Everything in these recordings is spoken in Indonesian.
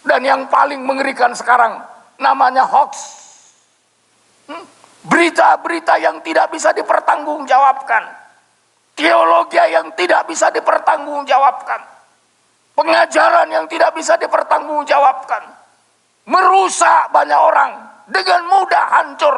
Dan yang paling mengerikan sekarang namanya hoax. Berita-berita yang tidak bisa dipertanggungjawabkan. Teologi yang tidak bisa dipertanggungjawabkan. Pengajaran yang tidak bisa dipertanggungjawabkan. Merusak banyak orang dengan mudah hancur.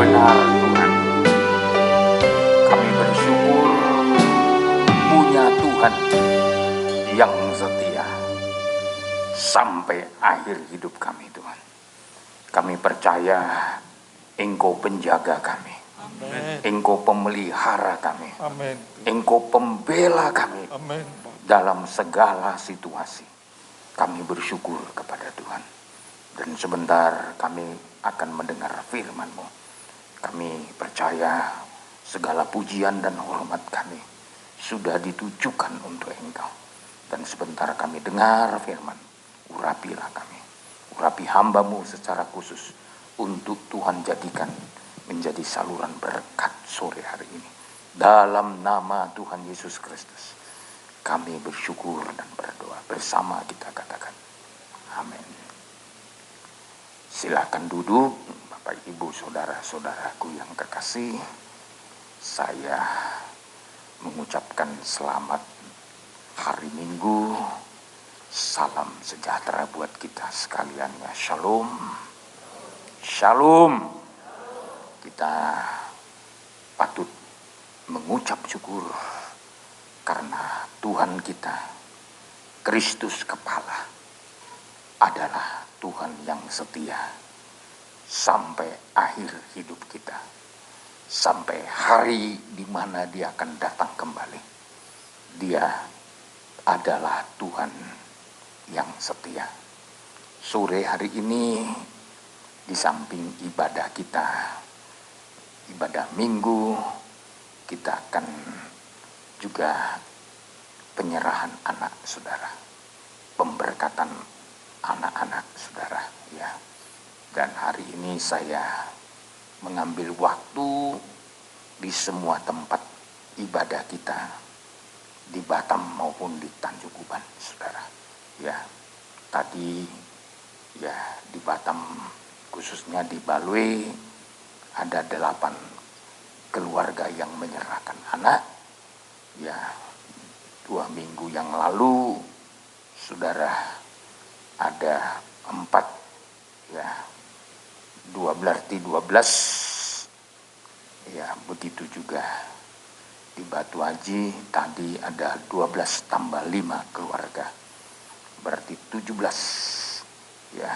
Benar Tuhan, kami bersyukur punya Tuhan yang setia sampai akhir hidup kami Tuhan. Kami percaya Engkau penjaga kami, Amen. Engkau pemelihara kami, Amen. Engkau pembela kami, Amen. Dalam segala situasi. Kami bersyukur kepada Tuhan. Dan sebentar kami akan mendengar firman-Mu. Kami percaya segala pujian dan hormat kami sudah ditujukan untuk Engkau. Dan sebentar kami dengar firman, urapilah kami. Urapi hamba-Mu secara khusus untuk Tuhan jadikan menjadi saluran berkat sore hari ini. Dalam nama Tuhan Yesus Kristus, kami bersyukur dan berdoa. Bersama kita katakan, amin. Silakan duduk. Bapak, Ibu, saudara-saudaraku yang kekasih, saya mengucapkan selamat hari Minggu, salam sejahtera buat kita sekalian ya, shalom, shalom. Kita patut mengucap syukur karena Tuhan kita, Kristus kepala, adalah Tuhan yang setia sampai akhir hidup kita, sampai hari di mana Dia akan datang kembali. Dia adalah Tuhan yang setia. Sore hari ini, di samping ibadah kita, ibadah Minggu, kita akan juga penyerahan anak saudara, pemberkatan anak-anak saudara ya. Dan hari ini saya mengambil waktu di semua tempat ibadah kita, di Batam maupun di Tanjung Uban, saudara. Ya, tadi ya di Batam, khususnya di Balue, ada 8 keluarga yang menyerahkan anak. Ya, 2 minggu yang lalu, saudara, ada 4 ya. 12 ya, begitu juga di Batu Haji tadi ada 12 tambah 5 keluarga, berarti 17 ya,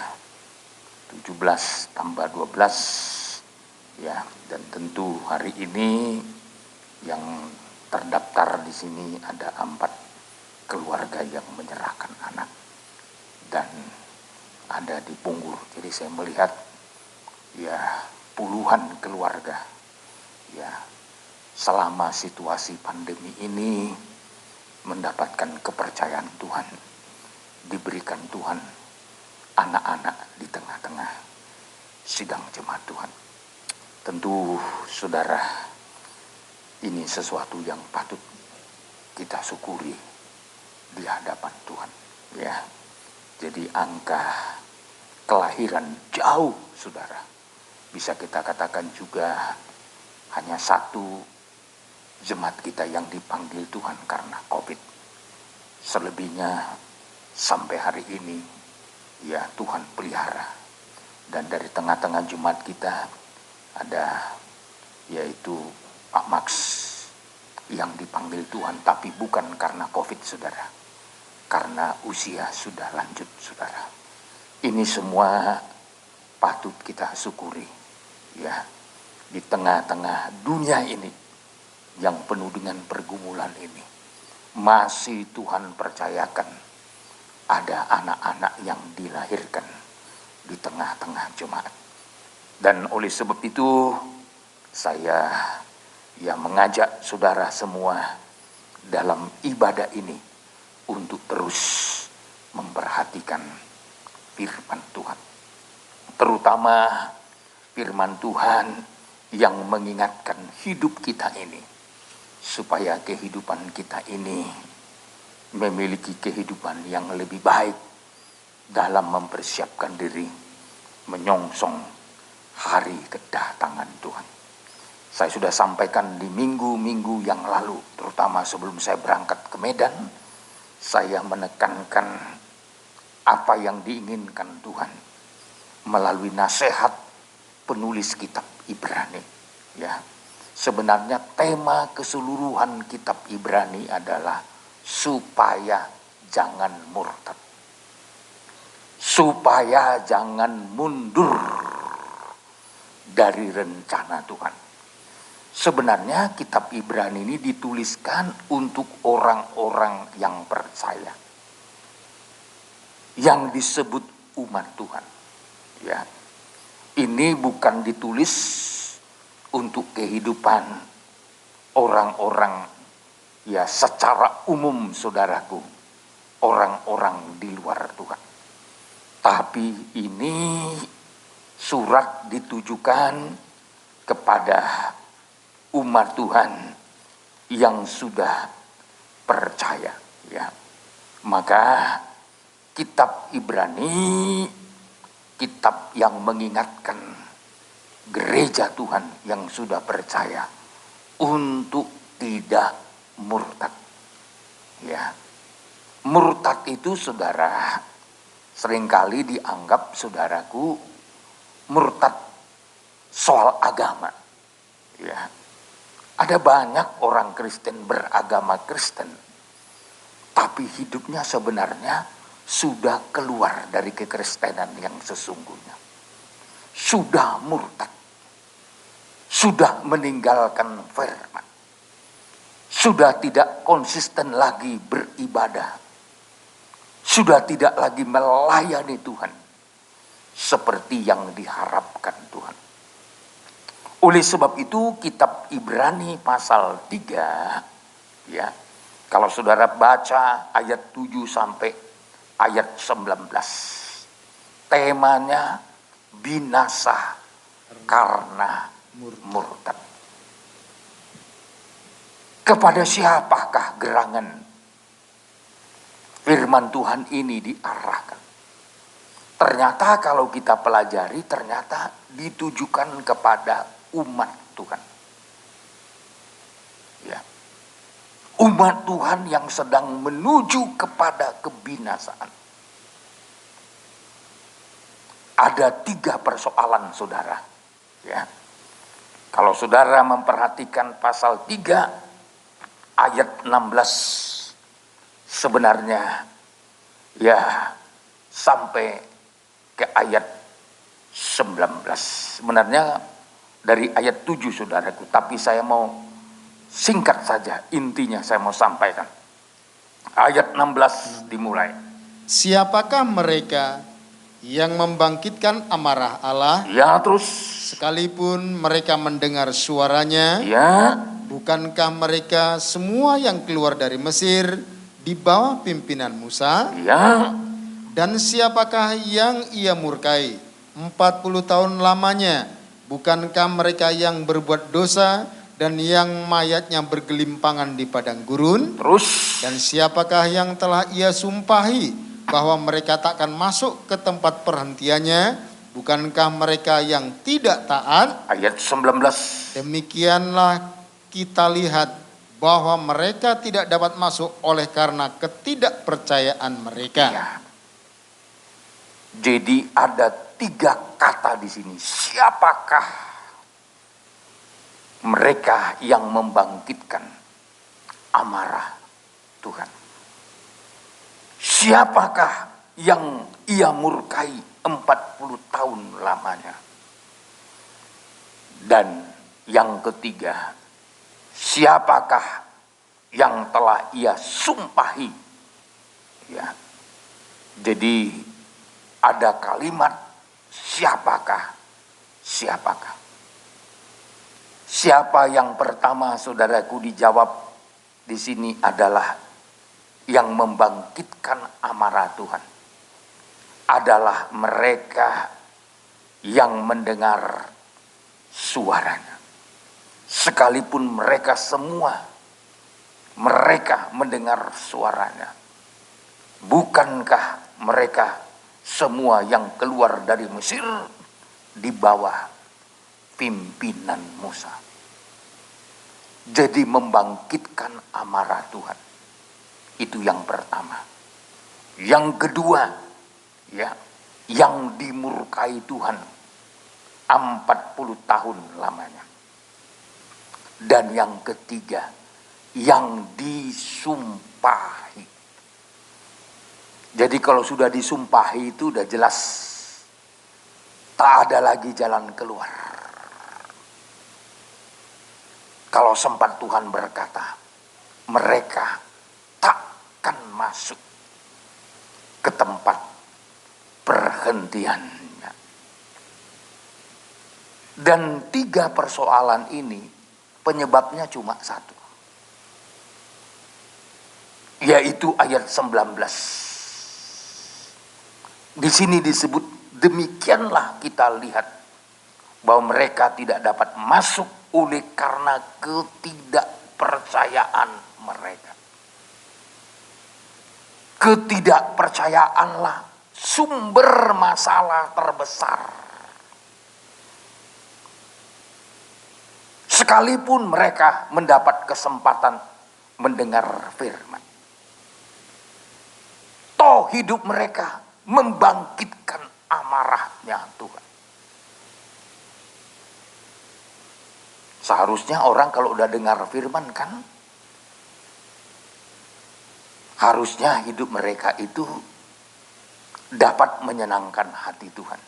17 tambah 12 ya. Dan tentu hari ini yang terdaftar di sini ada 4 keluarga yang menyerahkan anak dan ada di Punggur. Jadi saya melihat ya puluhan keluarga ya selama situasi pandemi ini mendapatkan kepercayaan Tuhan, diberikan Tuhan anak-anak di tengah-tengah sidang jemaat Tuhan. Tentu saudara, ini sesuatu yang patut kita syukuri di hadapan Tuhan ya. Jadi angka kelahiran jauh saudara, bisa kita katakan juga hanya 1 jemaat kita yang dipanggil Tuhan karena COVID. Selebihnya sampai hari ini ya Tuhan pelihara. Dan dari tengah-tengah jemaat kita ada yaitu Pak Max yang dipanggil Tuhan, tapi bukan karena COVID saudara, karena usia sudah lanjut saudara. Ini semua patut kita syukuri ya, di tengah-tengah dunia ini yang penuh dengan pergumulan ini. masih Tuhan percayakan ada anak-anak yang dilahirkan di tengah-tengah jemaat. Dan oleh sebab itu saya mengajak saudara semua dalam ibadah ini untuk terus memperhatikan firman Tuhan. Terutama firman Tuhan yang mengingatkan hidup kita ini, supaya kehidupan kita ini memiliki kehidupan yang lebih baik dalam mempersiapkan diri menyongsong hari kedatangan Tuhan. Saya sudah sampaikan di minggu-minggu yang lalu, terutama sebelum saya berangkat ke Medan, saya menekankan apa yang diinginkan Tuhan melalui nasihat penulis kitab Ibrani. Ya, sebenarnya tema keseluruhan kitab Ibrani adalah supaya jangan murtad, supaya jangan mundur dari rencana Tuhan. Sebenarnya kitab Ibrani ini dituliskan untuk orang-orang yang percaya, yang disebut umat Tuhan. Ya, ini bukan ditulis untuk kehidupan orang-orang ya secara umum, saudaraku, orang-orang di luar Tuhan. Tapi ini surat ditujukan kepada umat Tuhan yang sudah percaya, ya. Maka kitab Ibrani, kitab yang mengingatkan gereja Tuhan yang sudah percaya untuk tidak murtad. Ya. Murtad itu, saudara, seringkali dianggap, saudaraku, murtad soal agama. Ya. Ada banyak orang Kristen beragama Kristen, tapi hidupnya sebenarnya sudah keluar dari kekristenan yang sesungguhnya. Sudah murtad. Sudah meninggalkan firman. Sudah tidak konsisten lagi beribadah. Sudah tidak lagi melayani Tuhan seperti yang diharapkan Tuhan. Oleh sebab itu kitab Ibrani pasal 3, ya, kalau saudara baca ayat 7 sampai ayat 19, temanya binasa karena murtad. Kepada siapakah gerangan firman Tuhan ini diarahkan? Ternyata kalau kita pelajari, ternyata ditujukan kepada umat Tuhan. Ya. Umat Tuhan yang sedang menuju kepada kebinasaan. Ada 3 persoalan, saudara. Ya. Kalau saudara memperhatikan pasal 3 ayat 16, sebenarnya ya sampai ke ayat 19. Sebenarnya dari ayat 7, saudaraku, tapi saya mau singkat saja, intinya saya mau sampaikan. Ayat 16 dimulai. Siapakah mereka yang membangkitkan amarah Allah? Ya, terus. Sekalipun mereka mendengar suaranya. Ya. Bukankah mereka semua yang keluar dari Mesir di bawah pimpinan Musa? Ya. Dan siapakah yang ia murkai 40 tahun lamanya? Bukankah mereka yang berbuat dosa dan yang mayatnya bergelimpangan di padang gurun? Terus. Dan siapakah yang telah ia sumpahi bahwa mereka takkan masuk ke tempat perhentiannya? Bukankah mereka yang tidak taat? Ayat 19. Demikianlah kita lihat bahwa mereka tidak dapat masuk oleh karena ketidakpercayaan mereka. Ya. Jadi ada 3 kata di sini. Siapakah mereka yang membangkitkan amarah Tuhan? Siapakah yang ia murkai 40 tahun lamanya? Dan yang ketiga, siapakah yang telah ia sumpahi. Ya. Jadi ada kalimat siapakah? Siapa yang pertama, saudaraku, dijawab di sini adalah yang membangkitkan amarah Tuhan. Adalah mereka yang mendengar suaranya. Sekalipun mereka semua, mereka mendengar suaranya. Bukankah mereka semua yang keluar dari Mesir di bawah pimpinan Musa? Jadi membangkitkan amarah Tuhan. Itu yang pertama. Yang kedua, ya, yang dimurkai Tuhan 40 tahun lamanya. Dan yang ketiga, yang disumpahi. Jadi kalau sudah disumpahi itu udah jelas tak ada lagi jalan keluar. Kalau sempat Tuhan berkata, mereka takkan masuk ke tempat perhentiannya. Dan 3 persoalan ini penyebabnya cuma satu. Yaitu ayat 19. Di sini disebut, demikianlah kita lihat bahwa mereka tidak dapat masuk oleh karena ketidakpercayaan mereka. Ketidakpercayaanlah sumber masalah terbesar. Sekalipun mereka mendapat kesempatan mendengar firman, toh hidup mereka membangkitkan amarahnya Tuhan. Seharusnya orang kalau udah dengar firman kan, harusnya hidup mereka itu dapat menyenangkan hati Tuhan.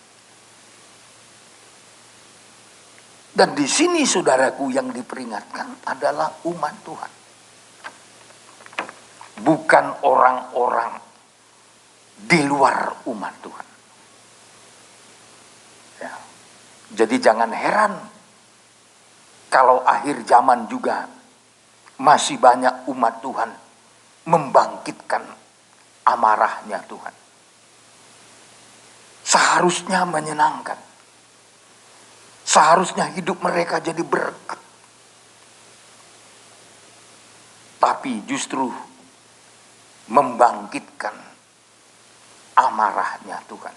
Dan di sini saudaraku yang diperingatkan adalah umat Tuhan. Bukan orang-orang di luar umat Tuhan. Ya. Jadi jangan heran kalau akhir zaman juga masih banyak umat Tuhan membangkitkan amarahnya Tuhan. Seharusnya menyenangkan. Seharusnya hidup mereka jadi berkat. Tapi justru membangkitkan amarahnya Tuhan.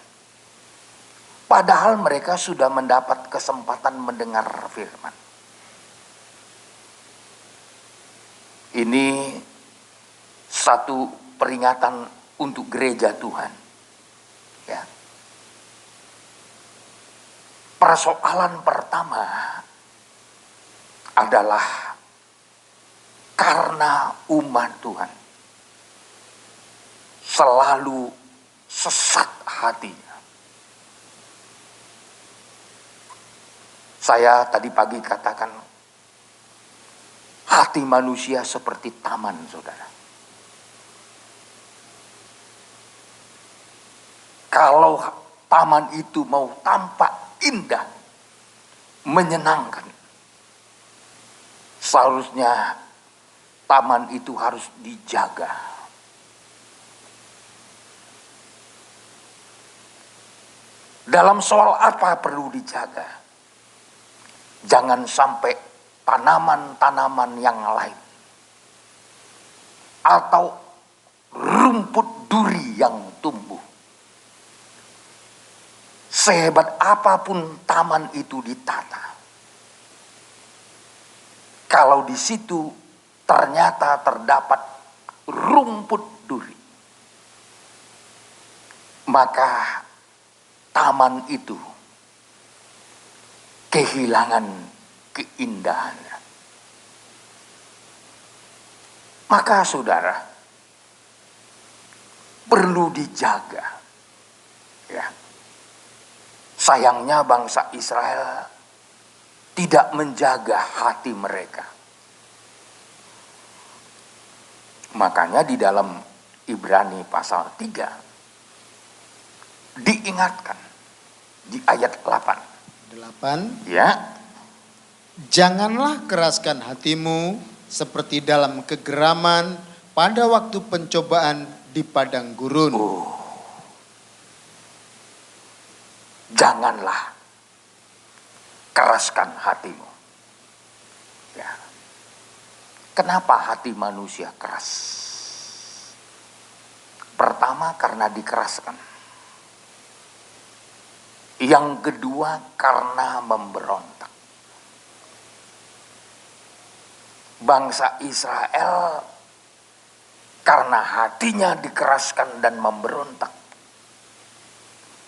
Padahal mereka sudah mendapat kesempatan mendengar firman. Ini satu peringatan untuk gereja Tuhan. Ya. Persoalan pertama adalah karena umat Tuhan selalu sesat hatinya. Saya tadi pagi katakan, hati manusia seperti taman, saudara. Kalau taman itu mau tampak indah, menyenangkan, seharusnya taman itu harus dijaga. Dalam soal apa perlu dijaga? Jangan sampai tanaman-tanaman yang lain atau rumput duri yang tumbuh, sehebat apapun taman itu ditata, kalau di situ ternyata terdapat rumput duri, maka taman itu kehilangan keindahannya. Maka saudara, perlu dijaga. Ya. Sayangnya bangsa Israel tidak menjaga hati mereka. Makanya di dalam Ibrani pasal 3 diingatkan di ayat 8. 8. Ya, Janganlah keraskan hatimu seperti dalam kegeraman pada waktu pencobaan di padang gurun. janganlah keraskan hatimu. Ya. Kenapa hati manusia keras? Pertama, karena dikeraskan. Yang kedua, karena memberontak. Bangsa Israel karena hatinya dikeraskan dan memberontak,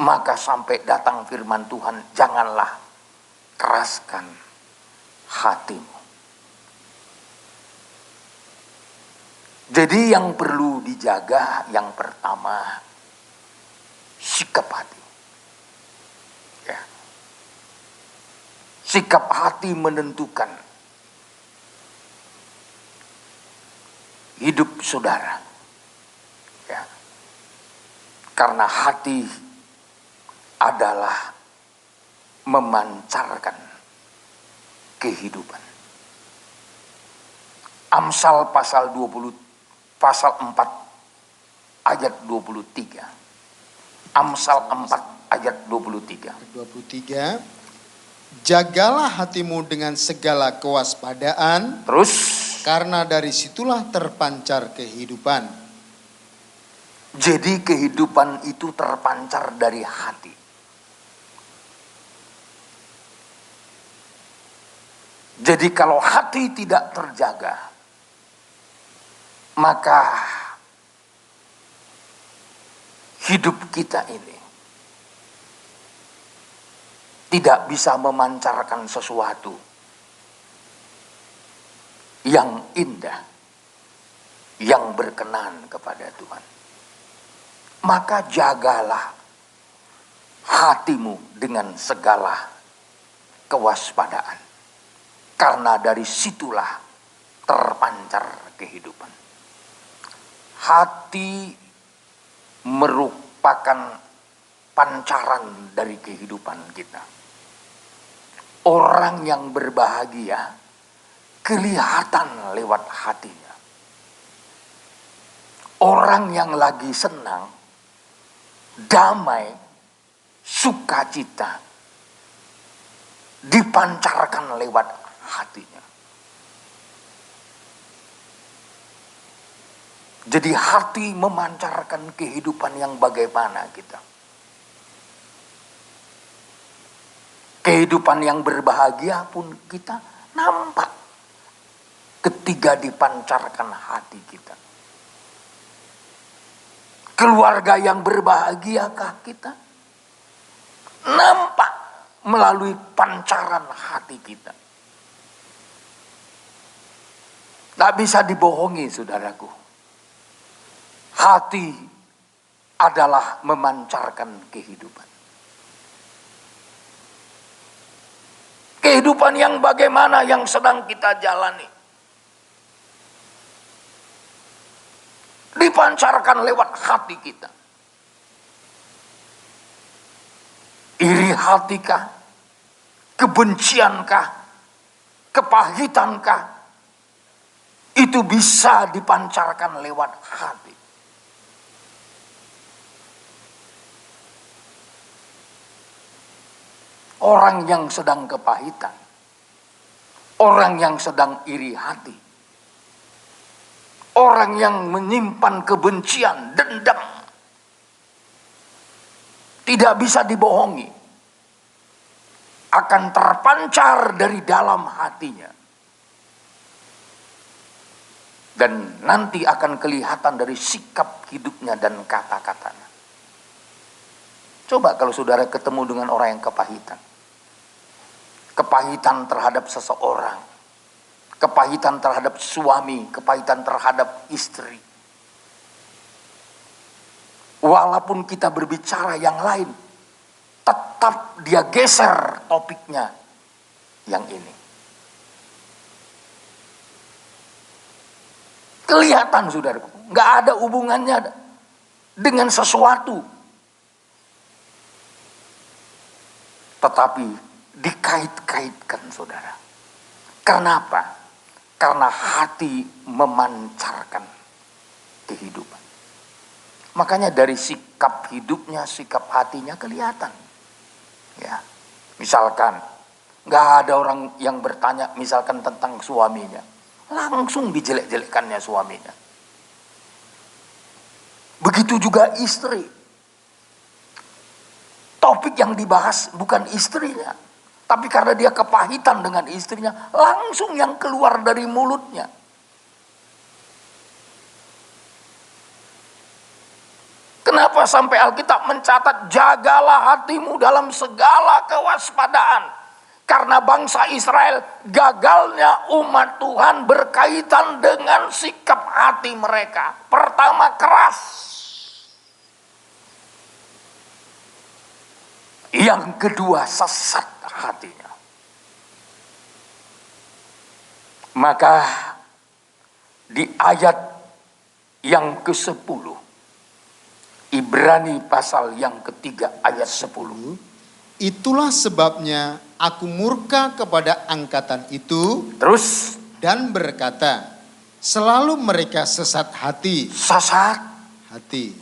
maka sampai datang firman Tuhan, janganlah keraskan hatimu. Jadi yang perlu dijaga yang pertama, sikap hati. Ya. Sikap hati menentukan hidup saudara. Ya. Karena hati adalah memancarkan kehidupan. Amsal pasal 4 ayat 23. Amsal 4 ayat 23. 23. Jagalah hatimu dengan segala kewaspadaan, Terus, karena dari situlah terpancar kehidupan. jadi kehidupan itu terpancar dari hati. Jadi kalau hati tidak terjaga, maka hidup kita ini tidak bisa memancarkan sesuatu yang indah, yang berkenan kepada Tuhan. Maka jagalah hatimu dengan segala kewaspadaan, karena dari situlah terpancar kehidupan. Hati merupakan pancaran dari kehidupan kita. Orang yang berbahagia kelihatan lewat hatinya. Orang yang lagi senang, damai, sukacita, dipancarkan lewat hatinya. Jadi hati memancarkan kehidupan yang bagaimana kita. Kehidupan yang berbahagia pun kita nampak ketika dipancarkan hati kita. Keluarga yang berbahagiakah kita? Nampak melalui pancaran hati kita. Tak bisa dibohongi, saudaraku. Hati adalah memancarkan kehidupan. Kehidupan yang bagaimana yang sedang kita jalani, dipancarkan lewat hati kita. Iri hatikah? Kebenciankah? Kepahitankah? Itu bisa dipancarkan lewat hati. Orang yang sedang kepahitan, orang yang sedang iri hati, orang yang menyimpan kebencian, dendam, tidak bisa dibohongi, akan terpancar dari dalam hatinya. Dan nanti akan kelihatan dari sikap hidupnya dan kata-katanya. Coba kalau saudara ketemu dengan orang yang kepahitan. Kepahitan terhadap seseorang, kepahitan terhadap suami, kepahitan terhadap istri. Walaupun kita berbicara yang lain, tetap dia geser topiknya yang ini. Kelihatan saudaraku, nggak ada hubungannya dengan sesuatu. Tetapi dikait-kaitkan saudara. Kenapa? Karena hati memancarkan kehidupan. Makanya dari sikap hidupnya, sikap hatinya kelihatan. Ya, misalkan nggak ada orang yang bertanya misalkan tentang suaminya, langsung dijelek-jelekkannya suaminya. Begitu juga istri. Topik yang dibahas bukan istrinya, tapi karena dia kepahitan dengan istrinya, langsung yang keluar dari mulutnya. Kenapa sampai Alkitab mencatat, jagalah hatimu dalam segala kewaspadaan. Karena bangsa Israel, gagalnya umat Tuhan berkaitan dengan sikap hati mereka. Pertama, keras. Yang kedua, sesat hatinya. Maka di ayat yang ke-10, Ibrani pasal yang ketiga ayat 10. Itulah sebabnya aku murka kepada angkatan itu. Terus. Dan berkata, selalu mereka sesat hati. Sesat hati.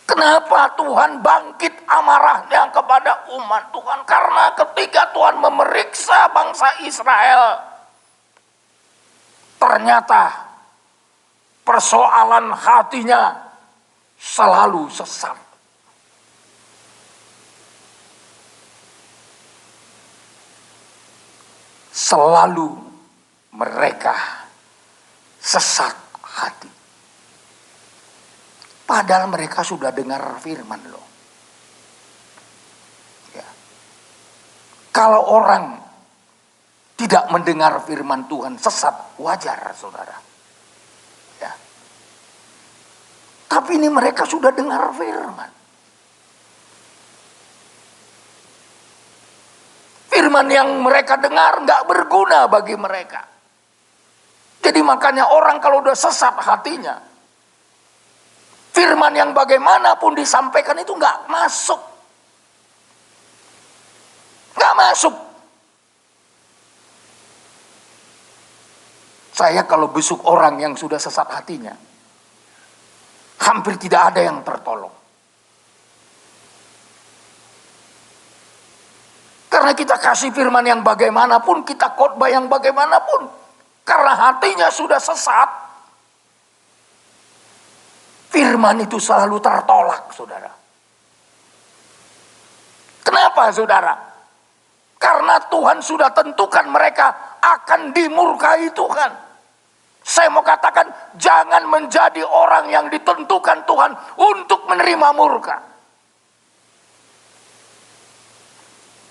Kenapa Tuhan bangkit amarahnya kepada umat Tuhan? Karena ketika Tuhan memeriksa bangsa Israel, ternyata persoalan hatinya selalu sesat. Selalu mereka sesat hati. Padahal mereka sudah dengar firman loh. Ya. Kalau orang tidak mendengar firman Tuhan sesat, wajar saudara. Ya. Tapi ini mereka sudah dengar firman. Firman yang mereka dengar nggak berguna bagi mereka. Jadi makanya orang kalau udah sesat hatinya, firman yang bagaimanapun disampaikan itu nggak masuk. Nggak masuk. Saya kalau besuk orang yang sudah sesat hatinya, hampir tidak ada yang tertolong. Karena kita kasih firman yang bagaimanapun, kita khotbah yang bagaimanapun, karena hatinya sudah sesat, firman itu selalu tertolak, saudara. Kenapa, saudara? Karena Tuhan sudah tentukan mereka akan dimurkai Tuhan. Saya mau katakan, jangan menjadi orang yang ditentukan Tuhan untuk menerima murka.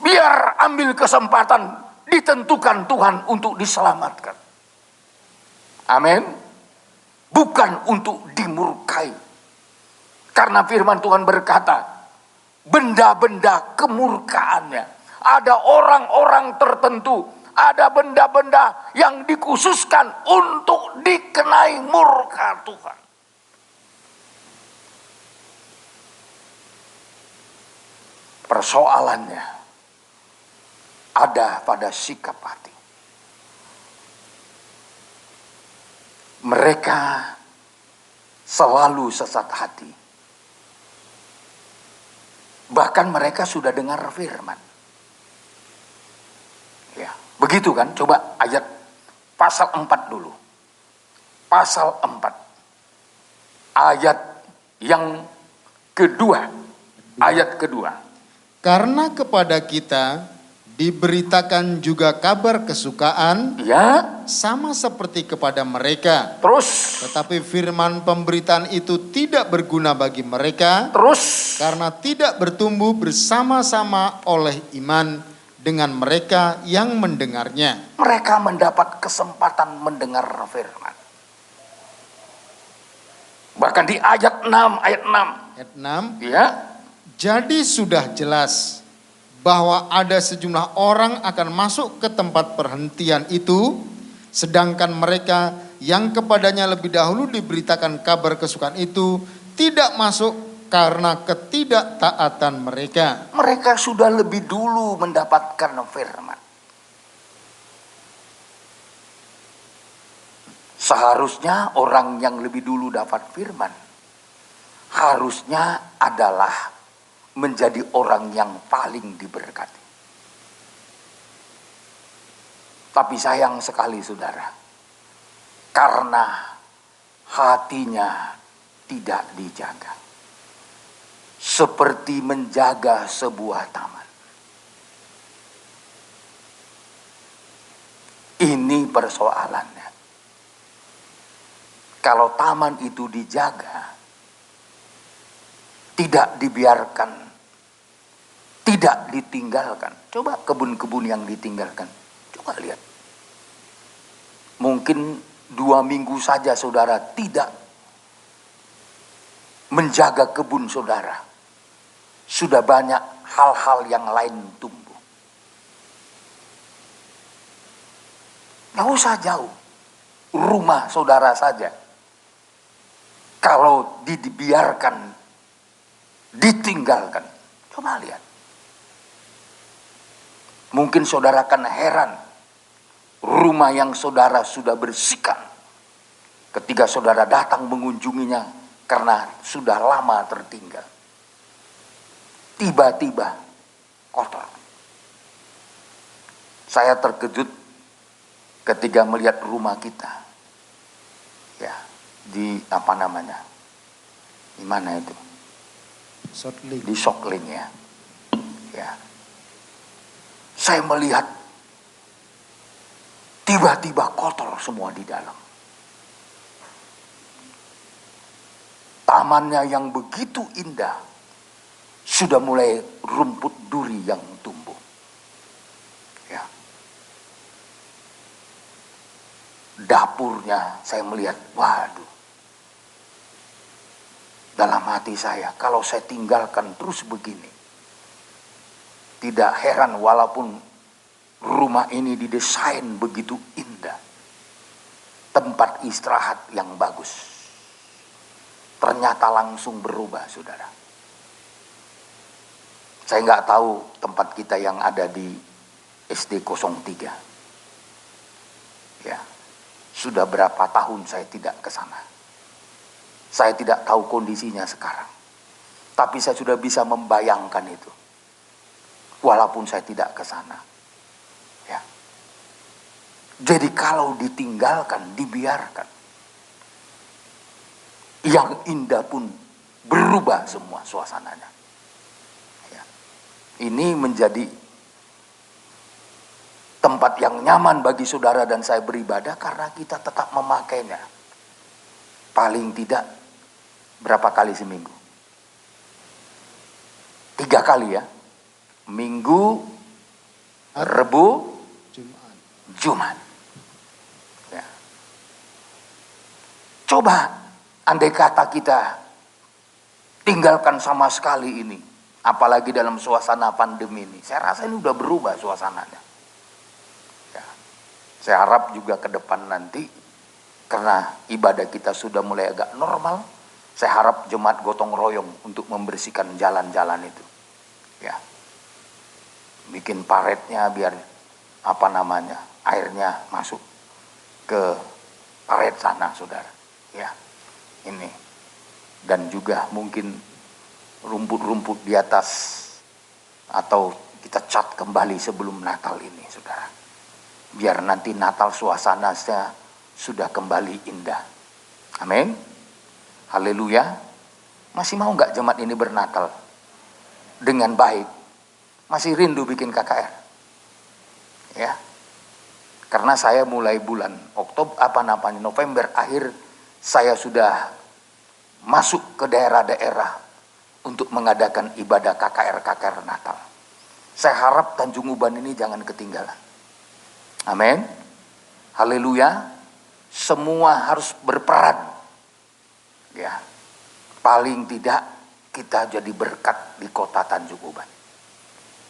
Biar ambil kesempatan ditentukan Tuhan untuk diselamatkan. Amin. Bukan untuk dimurkai. Karena firman Tuhan berkata, benda-benda kemurkaannya. Ada orang-orang tertentu, ada benda-benda yang dikhususkan untuk dikenai murka Tuhan. Persoalannya ada pada sikap hati. Mereka selalu sesat hati. Bahkan mereka sudah dengar firman. Ya, begitu kan? Coba ayat pasal 4 dulu. Pasal 4. Ayat yang kedua. Ayat kedua. Karena kepada kita diberitakan juga kabar kesukaan, ya, sama seperti kepada mereka. Terus. Tetapi firman pemberitaan itu tidak berguna bagi mereka. Terus. Karena tidak bertumbuh bersama-sama oleh iman dengan mereka yang mendengarnya. Mereka mendapat kesempatan mendengar firman. Bahkan di ayat 6, ayat 6. Ayat 6. Ya. Jadi sudah jelas bahwa ada sejumlah orang akan masuk ke tempat perhentian itu, Sedangkan mereka yang kepadanya lebih dahulu diberitakan kabar kesukaan itu tidak masuk karena ketidaktaatan mereka. Mereka sudah lebih dulu mendapatkan firman. Seharusnya orang yang lebih dulu dapat firman harusnya adalah menjadi orang yang paling diberkati. Tapi sayang sekali saudara, karena hatinya tidak dijaga. Seperti menjaga sebuah taman. Ini persoalannya. Kalau taman itu dijaga, tidak dibiarkan, tidak ditinggalkan. Coba kebun-kebun yang ditinggalkan. Coba lihat. Mungkin 2 minggu saja saudara tidak menjaga kebun saudara. Sudah banyak hal-hal yang lain tumbuh. Nggak usah jauh. Rumah saudara saja. Kalau dibiarkan, ditinggalkan. Coba lihat. Mungkin saudara akan heran. Rumah yang saudara sudah bersihkan. Ketika saudara datang mengunjunginya karena sudah lama tertinggal. Tiba-tiba kotor. Saya terkejut ketika melihat rumah kita. Ya, di apa namanya? Di mana itu? Di Sokling ya. Ya. Saya melihat tiba-tiba kotor semua di dalam. Tamannya yang begitu indah sudah mulai rumput duri yang tumbuh. Ya. Dapurnya saya melihat, waduh. Dalam hati saya, kalau saya tinggalkan terus begini. Tidak heran walaupun rumah ini didesain begitu indah. Tempat istirahat yang bagus. Ternyata langsung berubah, saudara. Saya nggak tahu tempat kita yang ada di SD 03. Ya, sudah berapa tahun saya tidak ke sana. Saya tidak tahu kondisinya sekarang. Tapi saya sudah bisa membayangkan itu. Walaupun saya tidak ke sana. Ya. Jadi kalau ditinggalkan, dibiarkan. Yang indah pun berubah semua suasananya. Ya. Ini menjadi tempat yang nyaman bagi saudara dan saya beribadah karena kita tetap memakainya. Paling tidak berapa kali seminggu? 3 kali ya. Minggu, Rebu, Jumat. Ya. Coba andai kata kita tinggalkan sama sekali ini. Apalagi dalam suasana pandemi ini. Saya rasa ini udah berubah suasananya. Ya. Saya harap juga ke depan nanti. Karena ibadah kita sudah mulai agak normal. Saya harap jemaat gotong royong untuk membersihkan jalan-jalan itu. Ya. Bikin paretnya biar apa namanya, airnya masuk ke paret sana, saudara. Ya, ini. Dan juga mungkin rumput-rumput di atas atau kita cat kembali sebelum Natal ini, saudara. Biar nanti Natal suasananya sudah kembali indah. Amin. Haleluya. Masih mau nggak jemaat ini bernatal dengan baik? Masih rindu bikin KKR? Ya. Karena saya mulai bulan November akhir saya sudah masuk ke daerah-daerah untuk mengadakan ibadah KKR Natal. Saya harap Tanjung Uban ini jangan ketinggalan. Amin. Haleluya. Semua harus berperan. Ya. Paling tidak kita jadi berkat di kota Tanjung Uban.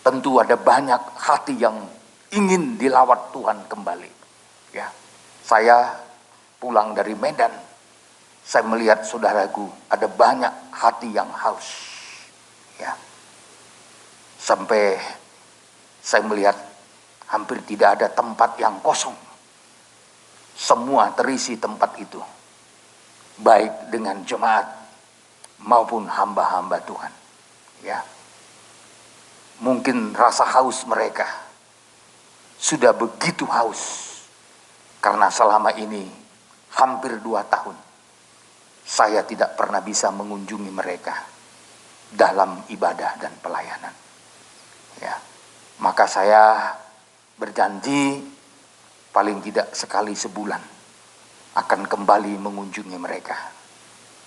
Tentu ada banyak hati yang ingin dilawat Tuhan kembali. Ya. Saya pulang dari Medan, saya melihat saudaraku ada banyak hati yang haus. Ya. Sampai saya melihat hampir tidak ada tempat yang kosong. Semua terisi tempat itu. Baik dengan jemaat maupun hamba-hamba Tuhan. Ya. Mungkin rasa haus mereka sudah begitu haus. Karena selama ini hampir 2 tahun saya tidak pernah bisa mengunjungi mereka dalam ibadah dan pelayanan. Ya. Maka saya berjanji paling tidak sekali sebulan akan kembali mengunjungi mereka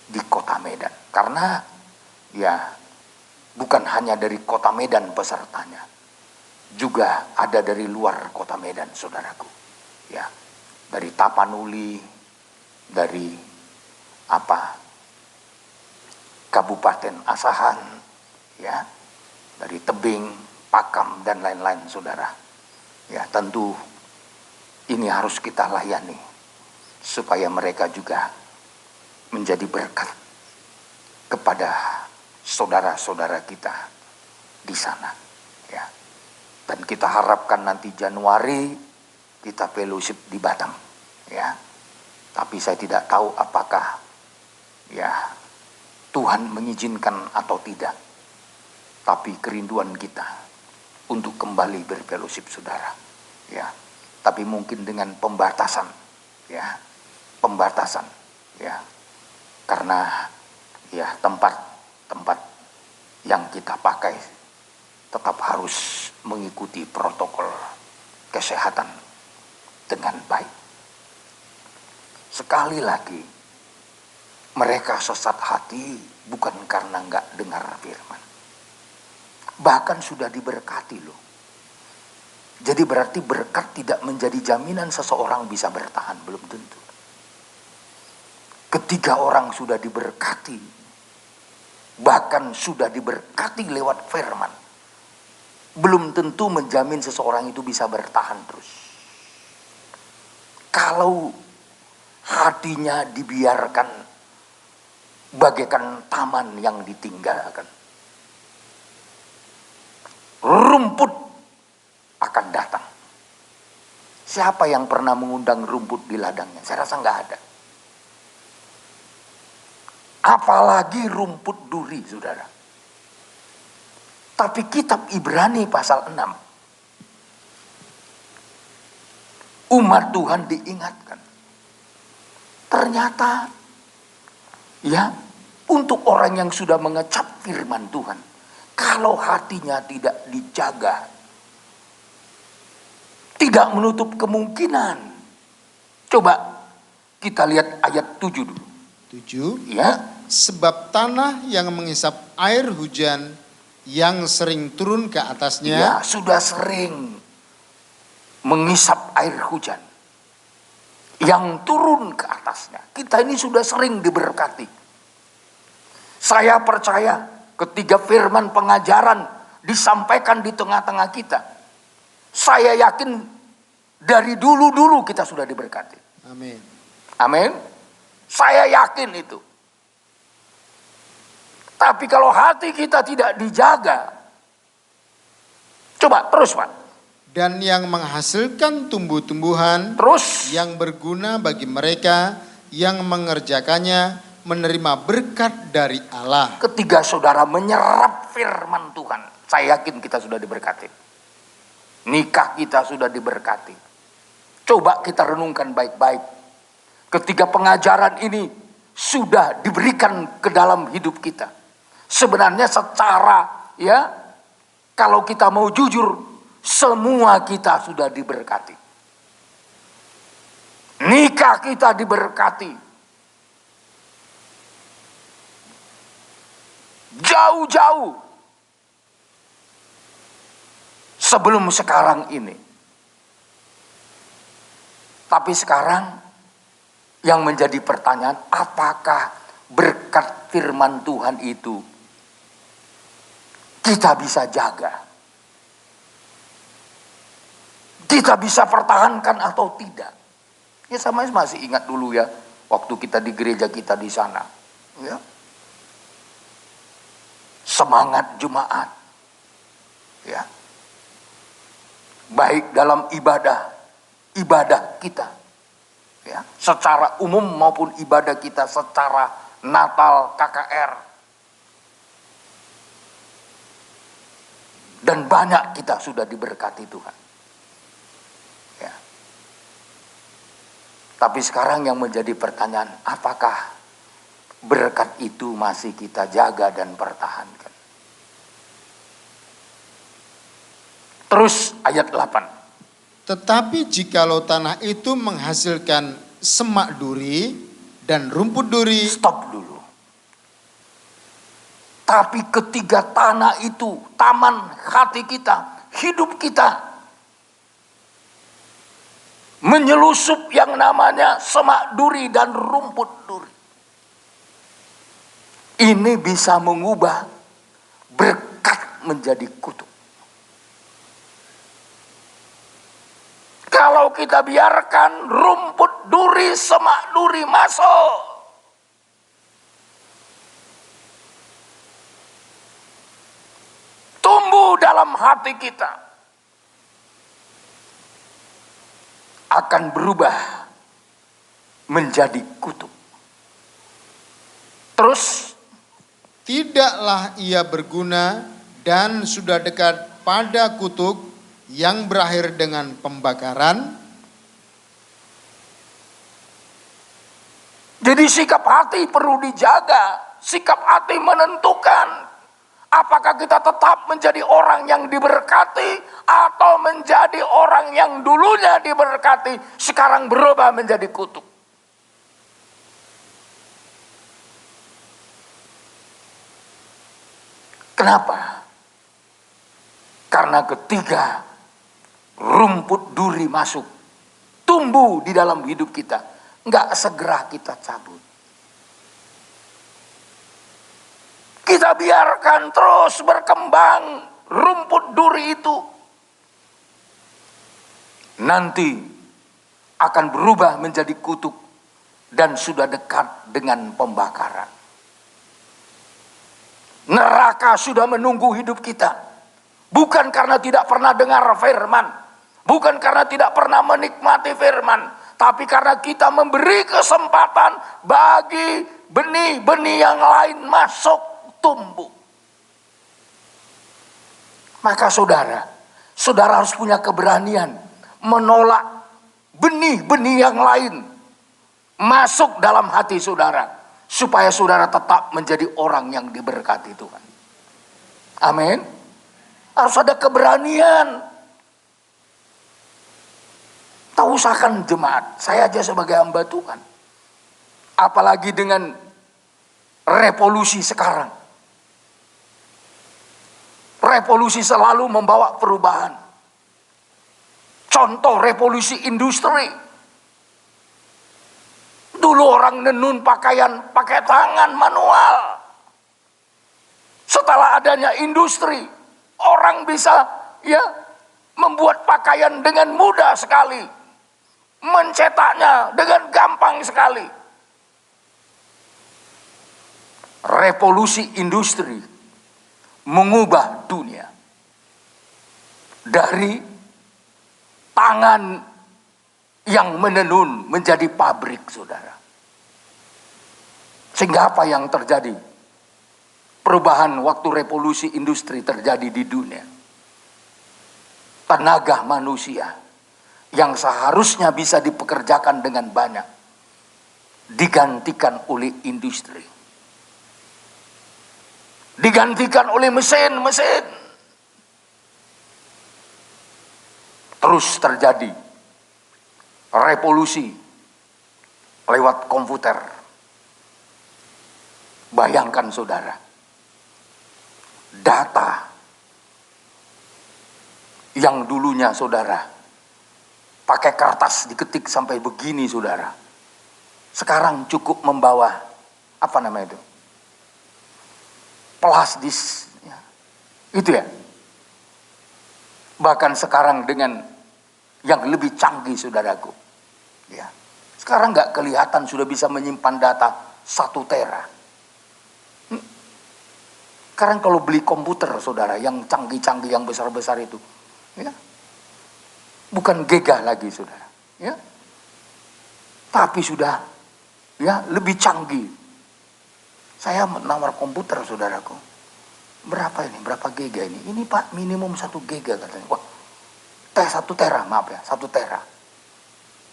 di kota Medan. Karena ya bukan hanya dari kota Medan pesertanya, juga ada dari luar kota Medan, saudaraku. Ya, dari Tapanuli, dari Kabupaten Asahan, ya, dari Tebing, Pakam dan lain-lain, saudara. Ya, tentu ini harus kita layani supaya mereka juga menjadi berkat kepada saudara-saudara kita di sana. Ya. Dan kita harapkan nanti Januari kita fellowship di Batam. Ya. Tapi saya tidak tahu apakah ya Tuhan mengizinkan atau tidak. Tapi kerinduan kita untuk kembali berfellowship, saudara. Ya. Tapi mungkin dengan pembatasan, ya. Pembatasan, ya. Karena ya tempat yang kita pakai tetap harus mengikuti protokol kesehatan dengan baik. Sekali lagi, mereka sesat hati bukan karena nggak dengar firman. Bahkan sudah diberkati loh. Jadi berarti berkat tidak menjadi jaminan seseorang bisa bertahan, belum tentu. Ketika orang sudah diberkati, bahkan sudah diberkati lewat firman, belum tentu menjamin seseorang itu bisa bertahan terus. Kalau hatinya dibiarkan bagaikan taman yang ditinggalkan, rumput akan datang. Siapa yang pernah mengundang rumput di ladangnya? Saya rasa nggak ada. Apalagi rumput duri, saudara. Tapi kitab Ibrani pasal 6, umat Tuhan diingatkan. Ternyata ya, untuk orang yang sudah mengecap firman Tuhan, kalau hatinya tidak dijaga, tidak menutup kemungkinan. Coba kita lihat ayat 7 dulu. 7. Ya. Sebab tanah yang menghisap air hujan yang sering turun ke atasnya. Ya, sudah sering menghisap air hujan yang turun ke atasnya. Kita ini sudah sering diberkati. Saya percaya ketika firman pengajaran disampaikan di tengah-tengah kita, saya yakin dari dulu-dulu kita sudah diberkati. Amin. Amin. Saya yakin itu. Tapi kalau hati kita tidak dijaga, coba terus, Pak. Dan yang menghasilkan tumbuh-tumbuhan Terus yang berguna bagi mereka yang mengerjakannya menerima berkat dari Allah. ketika saudara menyerap firman Tuhan, saya yakin kita sudah diberkati. Nikah kita sudah diberkati. Coba kita renungkan baik-baik. Ketika pengajaran ini sudah diberikan ke dalam hidup kita, sebenarnya secara ya, kalau kita mau jujur, semua kita sudah diberkati. Nikah kita diberkati. Jauh-jauh sebelum sekarang ini. Tapi sekarang yang menjadi pertanyaan, apakah berkat firman Tuhan itu kita bisa jaga? Kita bisa pertahankan atau tidak? Ya sama masih ingat dulu ya, waktu kita di gereja kita di sana. Ya. Semangat jemaat. Ya. Baik dalam ibadah kita. Ya, secara umum maupun ibadah kita secara Natal, KKR. Dan banyak kita sudah diberkati Tuhan. Ya. Tapi sekarang yang menjadi pertanyaan, apakah berkat itu masih kita jaga dan pertahankan? Terus ayat 8. Tetapi jikalau tanah itu menghasilkan semak duri dan rumput duri. Stop dulu. Tapi ketiga tanah itu, taman hati kita, hidup kita, menyelusup yang namanya semak duri dan rumput duri. Ini bisa mengubah berkat menjadi kutuk. Kalau kita biarkan rumput duri, semak duri masuk, tumbuh dalam hati kita, akan berubah menjadi kutuk. Terus, tidaklah ia berguna dan sudah dekat pada kutuk yang berakhir dengan pembakaran. Jadi sikap hati perlu dijaga. Sikap hati menentukan apakah kita tetap menjadi orang yang diberkati atau menjadi orang yang dulunya diberkati sekarang berubah menjadi kutuk. Kenapa? Karena ketika rumput duri masuk, tumbuh di dalam hidup kita, nggak segera kita cabut. Kita biarkan terus berkembang rumput duri itu. Nanti akan berubah menjadi kutuk dan sudah dekat dengan pembakaran. Neraka sudah menunggu hidup kita. Bukan karena tidak pernah dengar firman, bukan karena tidak pernah menikmati firman, tapi karena kita memberi kesempatan bagi benih-benih yang lain masuk tumbuh. Maka saudara harus punya keberanian menolak benih-benih yang lain masuk dalam hati saudara, supaya saudara tetap menjadi orang yang diberkati Tuhan. Amin. Harus ada keberanian. Tak usahkan jemaat, saya aja sebagai hamba Tuhan. Apalagi dengan revolusi sekarang. Revolusi selalu membawa perubahan. Contoh revolusi industri. Dulu orang nenun pakaian pakai tangan manual. Setelah adanya industri, orang bisa membuat pakaian dengan mudah sekali. Mencetaknya dengan gampang sekali. Revolusi industri mengubah dunia. Dari tangan yang menenun menjadi pabrik, saudara. Sehingga apa yang terjadi? Perubahan waktu revolusi industri terjadi di dunia. Tenaga manusia yang seharusnya bisa dipekerjakan dengan banyak digantikan oleh industri. Digantikan oleh mesin-mesin. Terus terjadi revolusi lewat komputer. Bayangkan saudara, data yang dulunya saudara pakai kertas diketik sampai begini saudara, sekarang cukup membawa apa namanya itu, flash disk, itu ya. Bahkan sekarang dengan yang lebih canggih saudaraku, ya, Sekarang nggak kelihatan sudah bisa menyimpan data 1 tera. Sekarang kalau beli komputer, saudara, yang canggih-canggih, yang besar-besar itu, ya, bukan giga lagi, saudara, ya, tapi sudah, ya, lebih canggih. Saya menawar komputer, saudaraku, berapa ini, berapa giga ini? Ini Pak, minimum 1 giga katanya. Wah, 1 tera, maaf ya, 1 tera.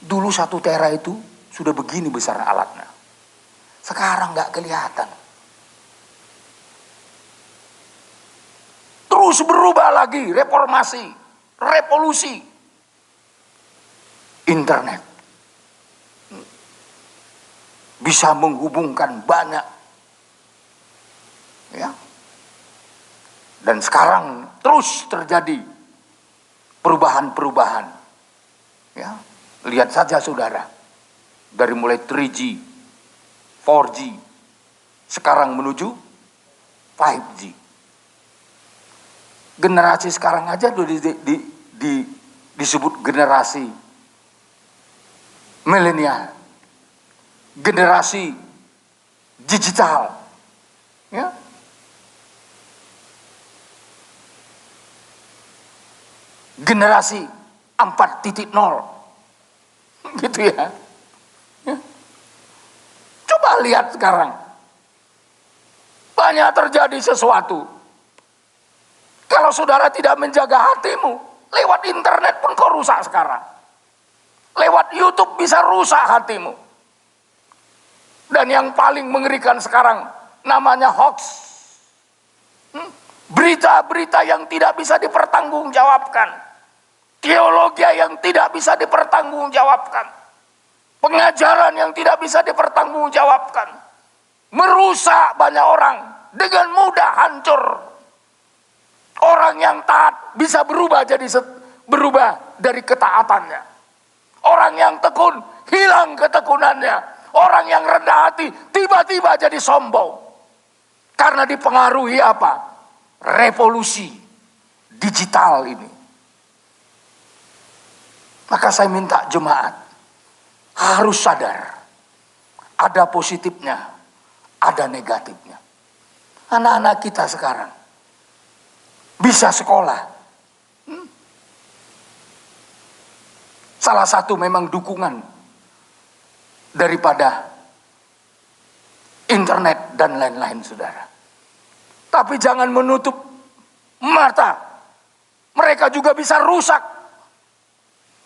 Dulu 1 tera itu sudah begini besar alatnya. Sekarang nggak kelihatan. Terus berubah lagi, reformasi, revolusi. Internet. Bisa menghubungkan banyak. Ya. Dan sekarang terus terjadi perubahan-perubahan. Ya. Lihat saja saudara. Dari mulai 3G, 4G, sekarang menuju 5G. Generasi sekarang aja disebut generasi milenial, generasi digital, ya. Generasi 4.0, gitu ya. Ya. Coba lihat sekarang, banyak terjadi sesuatu. Kalau saudara tidak menjaga hatimu, lewat internet pun kau rusak sekarang. Lewat YouTube bisa rusak hatimu. Dan yang paling mengerikan sekarang namanya hoax. Berita-berita yang tidak bisa dipertanggungjawabkan. Teologi yang tidak bisa dipertanggungjawabkan. Pengajaran yang tidak bisa dipertanggungjawabkan. Merusak banyak orang, dengan mudah hancur. Orang yang taat bisa berubah dari ketaatannya. Orang yang tekun hilang ketekunannya. Orang yang rendah hati tiba-tiba jadi sombong. Karena dipengaruhi apa? Revolusi digital ini. Maka saya minta jemaat harus sadar. Ada positifnya, ada negatifnya. Anak-anak kita sekarang bisa sekolah. Salah satu memang dukungan daripada internet dan lain-lain, saudara. Tapi jangan menutup mata. Mereka juga bisa rusak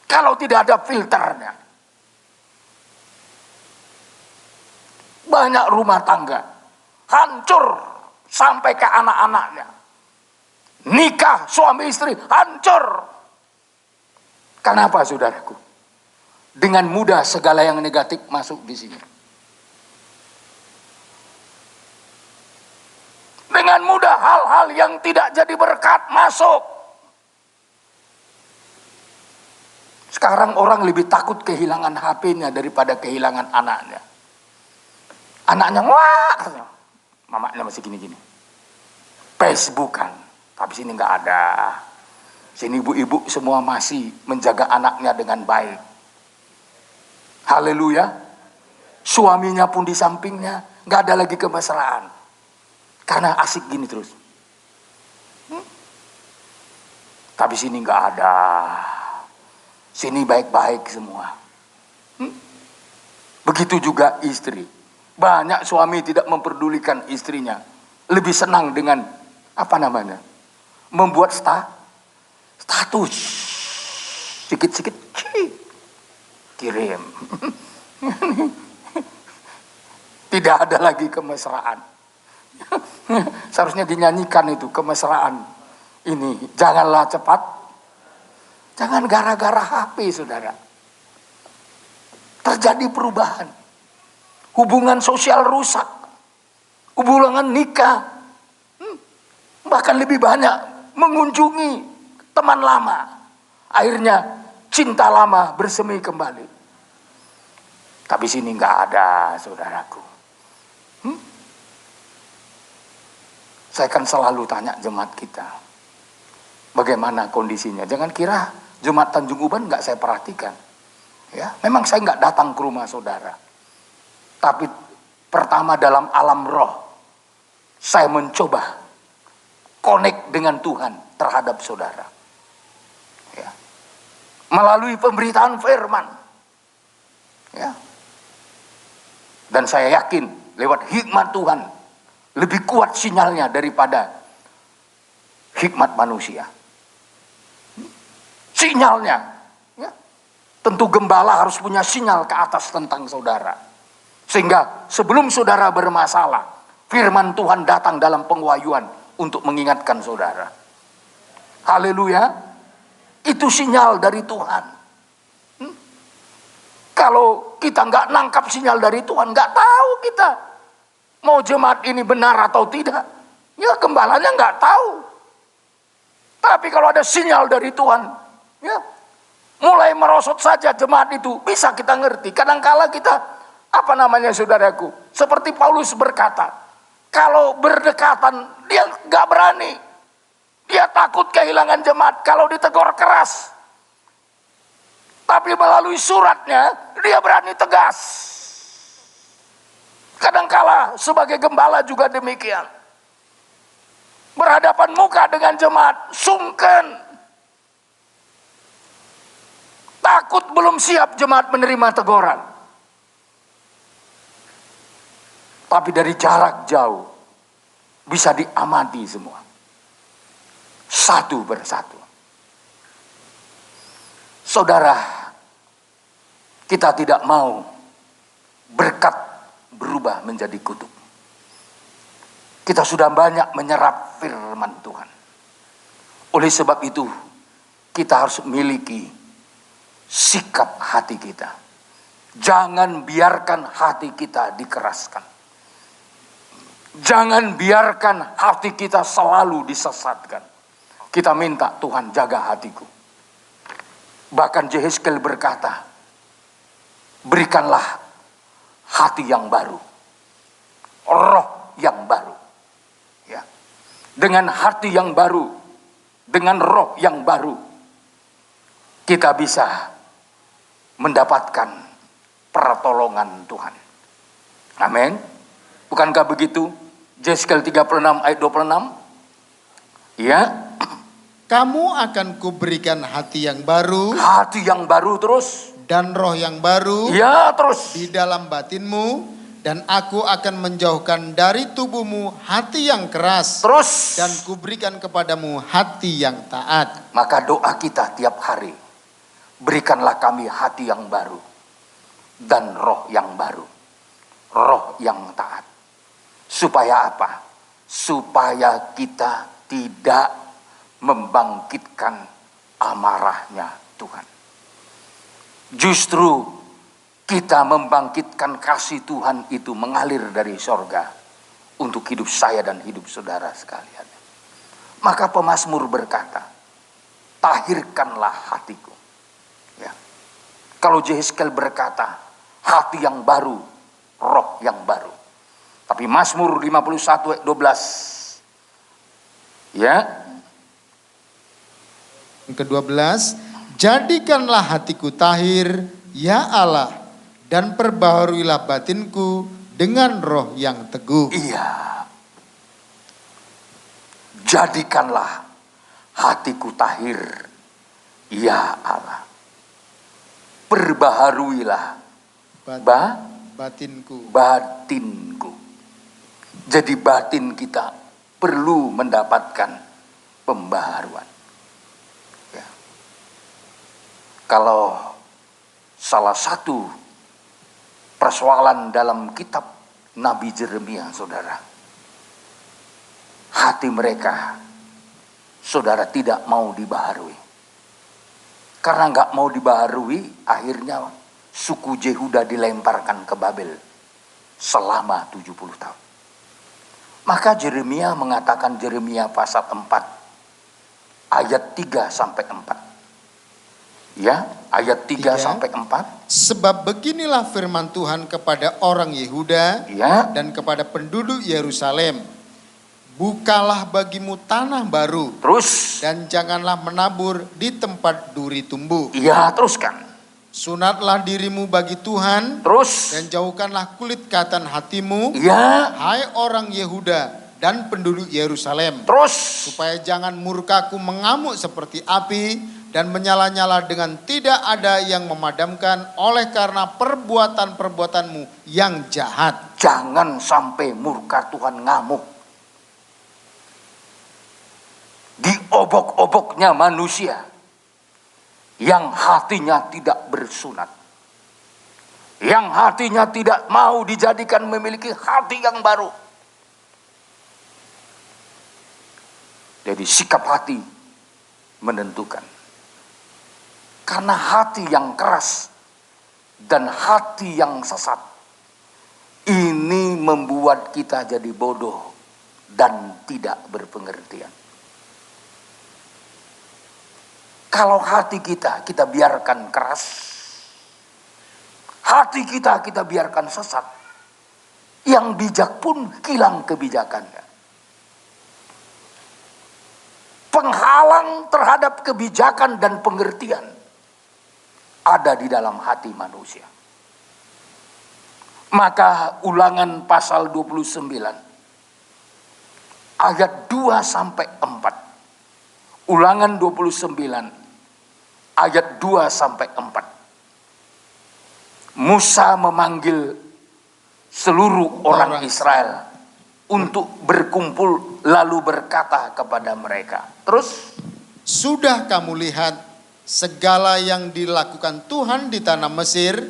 kalau tidak ada filternya. Banyak rumah tangga hancur sampai ke anak-anaknya. Nikah suami istri hancur. Kenapa, saudaraku? Dengan mudah segala yang negatif masuk di sini. Dengan mudah hal-hal yang tidak jadi berkat masuk. Sekarang orang lebih takut kehilangan HP-nya daripada kehilangan anaknya. Anaknya wah, mamanya masih gini-gini. Facebookan. Tapi sini nggak ada. Sini ibu-ibu semua masih menjaga anaknya dengan baik. Haleluya. Suaminya pun di sampingnya. Nggak ada lagi kemesraan. Karena asik gini terus. Tapi sini nggak ada. Sini baik-baik semua. Begitu juga istri. Banyak suami tidak memperdulikan istrinya. Lebih senang dengan apa namanya? Membuat status sikit-sikit kirim. Tidak ada lagi kemesraan. Seharusnya dinyanyikan itu kemesraan ini. Janganlah cepat, jangan gara-gara HP, saudara. Terjadi perubahan, hubungan sosial rusak, hubungan nikah, bahkan lebih banyak mengunjungi teman lama. Akhirnya cinta lama bersemi kembali. Tapi sini nggak ada, saudaraku. Saya kan selalu tanya jemaat kita, bagaimana kondisinya. Jangan kira jemaat Tanjung Uban nggak saya perhatikan. Ya, memang saya nggak datang ke rumah saudara. Tapi pertama dalam alam roh, saya mencoba connect dengan Tuhan terhadap saudara. Ya. Melalui pemberitaan firman. Ya. Dan saya yakin lewat hikmat Tuhan lebih kuat sinyalnya daripada hikmat manusia. Sinyalnya, ya. Tentu gembala harus punya sinyal ke atas tentang saudara. Sehingga sebelum saudara bermasalah, firman Tuhan datang dalam penguayuan untuk mengingatkan saudara. Haleluya. Itu sinyal dari Tuhan. Kalau kita nggak nangkap sinyal dari Tuhan, nggak tahu kita mau jemaat ini benar atau tidak. Ya, gembalanya nggak tahu. Tapi kalau ada sinyal dari Tuhan, ya, mulai merosot saja jemaat itu, bisa kita ngerti. Kadangkala kita, saudaraku, seperti Paulus berkata, kalau berdekatan dia nggak berani, dia takut kehilangan jemaat kalau ditegur keras. Tapi melalui suratnya dia berani tegas. Kadangkala sebagai gembala juga demikian. Berhadapan muka dengan jemaat, sungkan. Takut belum siap jemaat menerima teguran. Tapi dari jarak jauh bisa diamati semua. Satu persatu. Saudara, kita tidak mau berkat berubah menjadi kutuk. Kita sudah banyak menyerap firman Tuhan. Oleh sebab itu, kita harus memiliki sikap hati kita. Jangan biarkan hati kita dikeraskan. Jangan biarkan hati kita selalu disesatkan. Kita minta Tuhan jaga hatiku. Bahkan Yehezkiel berkata, berikanlah hati yang baru, roh yang baru. Ya. Dengan hati yang baru, dengan roh yang baru, kita bisa mendapatkan pertolongan Tuhan. Amin. Bukankah begitu? Yehezkiel 36 ayat 26. Ya. Kamu akan kuberikan hati yang baru. Hati yang baru terus. Dan roh yang baru. Ya terus. Di dalam batinmu. Dan aku akan menjauhkan dari tubuhmu hati yang keras. Terus. Dan kuberikan kepadamu hati yang taat. Maka doa kita tiap hari. Berikanlah kami hati yang baru. Dan roh yang baru. Roh yang taat. Supaya apa? Supaya kita tidak membangkitkan amarahnya Tuhan. Justru kita membangkitkan kasih Tuhan itu mengalir dari sorga untuk hidup saya dan hidup saudara sekalian. Maka pemazmur berkata, tahirkanlah hatiku. Ya. Kalau Yehezkiel berkata, hati yang baru, roh yang baru. Tapi Mazmur 51 ayat 12. Ya. Yang ke-12, jadikanlah hatiku tahir, ya Allah, dan perbaharuilah batinku dengan roh yang teguh. Iya. Jadikanlah hatiku tahir, ya Allah. Perbaharuilah batinku. Jadi batin kita perlu mendapatkan pembaharuan. Ya. Kalau salah satu persoalan dalam kitab Nabi Yeremia, saudara, hati mereka, saudara, tidak mau dibaharui. Karena nggak mau dibaharui, akhirnya suku Yehuda dilemparkan ke Babel selama 70 tahun. Maka Yeremia mengatakan, Yeremia pasal 4 ayat 3 sampai 4. Ya, ayat 3 sampai 4. Sebab beginilah firman Tuhan kepada orang Yehuda, ya, dan kepada penduduk Yerusalem. Bukalah bagimu tanah baru. Terus. Dan janganlah menabur di tempat duri tumbuh. Iya, teruskan. Sunatlah dirimu bagi Tuhan Terus, dan jauhkanlah kulit katan hatimu, ya, hai orang Yehuda dan penduduk Yerusalem, terus, supaya jangan murkaku mengamuk seperti api dan menyala-nyala dengan tidak ada yang memadamkan oleh karena perbuatan-perbuatanmu yang jahat. jangan sampai murka Tuhan ngamuk. Diobok-oboknya manusia yang hatinya tidak bersunat, yang hatinya tidak mau dijadikan memiliki hati yang baru. Jadi sikap hati menentukan. Karena hati yang keras dan hati yang sesat ini membuat kita jadi bodoh dan tidak berpengertian. Kalau hati kita biarkan keras, hati kita biarkan sesat, yang bijak pun hilang kebijakannya. Penghalang terhadap kebijakan dan pengertian ada di dalam hati manusia. Maka Ulangan pasal 29 ayat 2 sampai 4. Ulangan 29 ayat 2 sampai 4. Musa memanggil seluruh orang Israel untuk berkumpul lalu berkata kepada mereka. Terus, sudah kamu lihat segala yang dilakukan Tuhan di tanah Mesir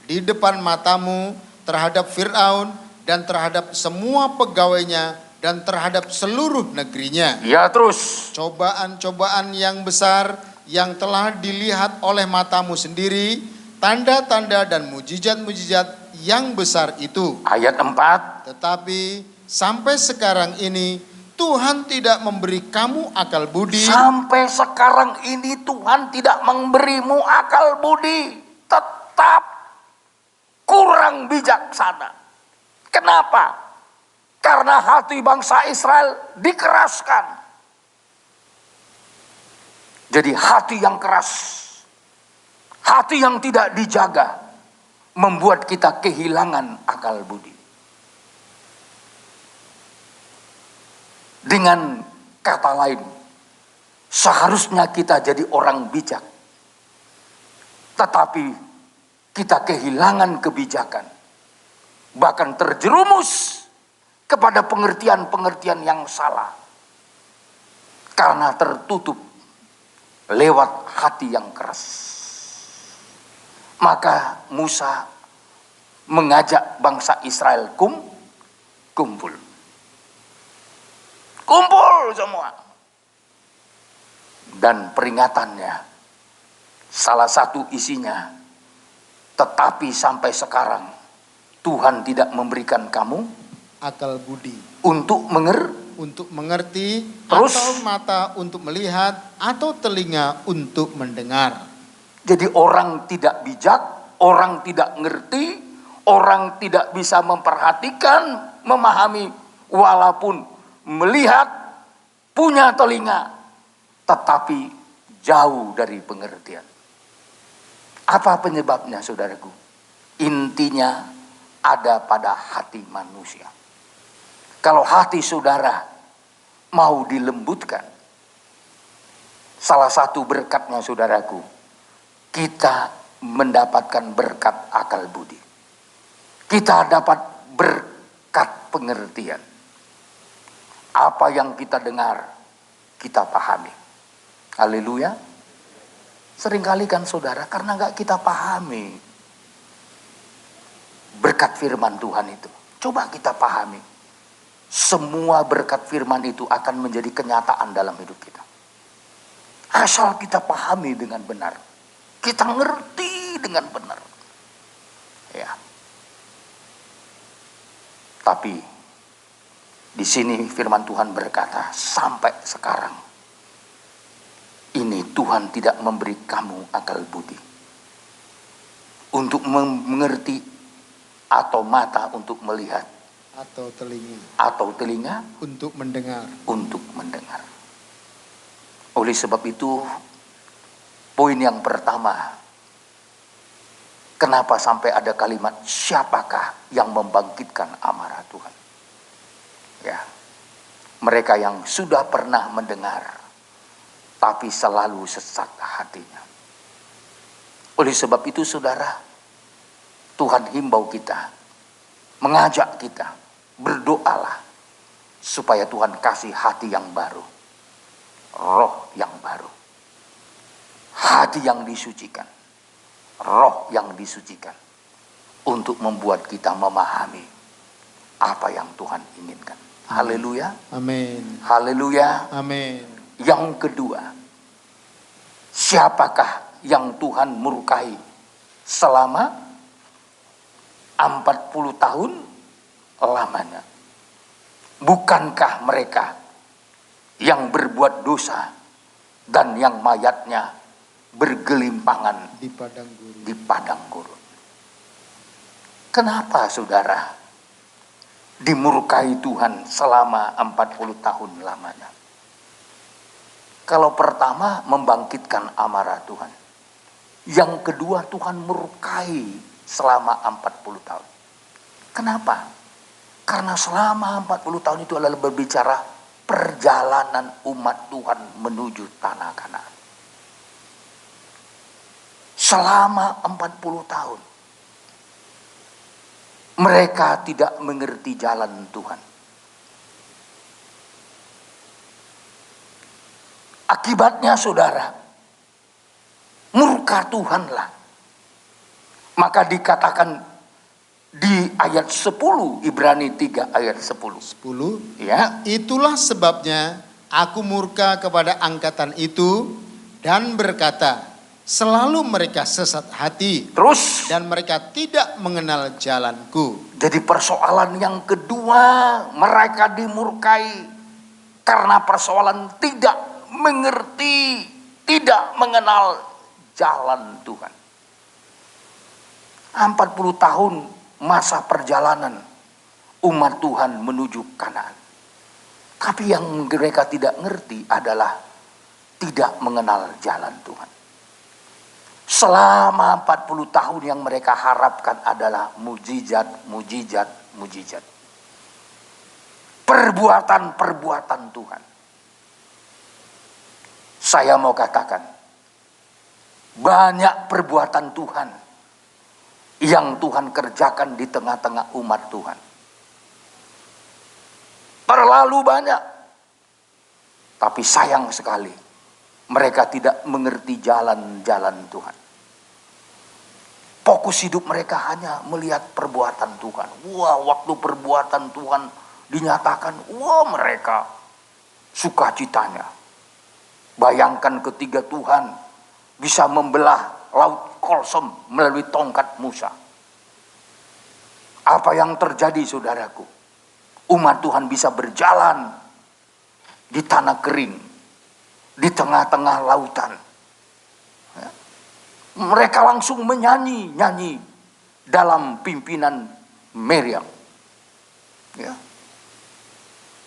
di depan matamu terhadap Fir'aun dan terhadap semua pegawainya dan terhadap seluruh negerinya. ya terus. Cobaan-cobaan yang besar yang telah dilihat oleh matamu sendiri, tanda-tanda dan mujizat-mujizat yang besar itu. Ayat 4. Tetapi sampai sekarang ini Tuhan tidak memberi kamu akal budi. Sampai sekarang ini Tuhan tidak memberimu akal budi. Tetap kurang bijaksana. Kenapa? Karena hati bangsa Israel dikeraskan. Jadi hati yang keras, hati yang tidak dijaga, membuat kita kehilangan akal budi. Dengan kata lain, seharusnya kita jadi orang bijak, tetapi kita kehilangan kebijakan, bahkan terjerumus kepada pengertian-pengertian yang salah, karena tertutup lewat hati yang keras. Maka Musa mengajak bangsa Israel kumpul semua. Dan peringatannya, salah satu isinya, tetapi sampai sekarang Tuhan tidak memberikan kamu akal budi untuk mengerti, terus, atau mata untuk melihat, atau telinga untuk mendengar. Jadi orang tidak bijak, orang tidak ngerti, orang tidak bisa memperhatikan, memahami, walaupun melihat, punya telinga, tetapi jauh dari pengertian. Apa penyebabnya, saudaraku? Intinya ada pada hati manusia. Kalau hati saudara mau dilembutkan, salah satu berkatnya, saudaraku, kita mendapatkan berkat akal budi. Kita dapat berkat pengertian. Apa yang kita dengar, kita pahami. Haleluya. Seringkali kan saudara, karena gak kita pahami berkat firman Tuhan itu. Coba kita pahami. Semua berkat firman itu akan menjadi kenyataan dalam hidup kita. Asal kita pahami dengan benar. Kita ngerti dengan benar. Ya. Tapi di sini firman Tuhan berkata, sampai sekarang ini Tuhan tidak memberi kamu akal budi untuk mengerti, atau mata untuk melihat, atau telinga untuk mendengar. Oleh sebab itu, poin yang pertama, Kenapa sampai ada kalimat siapakah yang membangkitkan amarah Tuhan? Ya, mereka yang sudah pernah mendengar tapi selalu sesat hatinya. Oleh sebab itu saudara, Tuhan himbau kita, mengajak kita, berdoalah supaya Tuhan kasih hati yang baru, roh yang baru, hati yang disucikan, roh yang disucikan, untuk membuat kita memahami apa yang Tuhan inginkan. Haleluya. Amin. Haleluya. Amin. Yang kedua, siapakah yang Tuhan murkai selama 40 tahun lamanya? Bukankah mereka yang berbuat dosa dan yang mayatnya bergelimpangan Di padang gurun. di padang gurun? Kenapa saudara dimurkai Tuhan selama 40 tahun lamanya? Kalau pertama membangkitkan amarah Tuhan. Yang kedua Tuhan murkai selama 40 tahun. Kenapa? Karena selama 40 tahun itu adalah berbicara perjalanan umat Tuhan menuju tanah Kanaan. Selama 40 tahun mereka tidak mengerti jalan Tuhan. Akibatnya saudara, murka Tuhanlah. Maka dikatakan di ayat 10, Ibrani 3 ayat 10. 10. Ya, Itulah sebabnya aku murka kepada angkatan itu dan berkata, selalu mereka sesat hati terus dan mereka tidak mengenal jalanku. jadi persoalan yang kedua, mereka dimurkai karena persoalan tidak mengerti, tidak mengenal jalan Tuhan. 40 tahun masa perjalanan umat Tuhan menuju Kanaan. Tapi yang mereka tidak ngerti adalah tidak mengenal jalan Tuhan. Selama 40 tahun yang mereka harapkan adalah mujizat, mujizat, mujizat. Perbuatan-perbuatan Tuhan. Saya mau katakan, banyak perbuatan Tuhan yang Tuhan kerjakan di tengah-tengah umat Tuhan. Terlalu banyak. Tapi sayang sekali, mereka tidak mengerti jalan-jalan Tuhan. Fokus hidup mereka hanya melihat perbuatan Tuhan. Wah, waktu perbuatan Tuhan dinyatakan, wah mereka sukacitanya. Bayangkan ketika Tuhan bisa membelah laut Kolsom melalui tongkat Musa. Apa yang terjadi saudaraku? Umat Tuhan bisa berjalan di tanah kering, di tengah-tengah lautan. Ya. Mereka langsung menyanyi dalam pimpinan Miriam. Ya.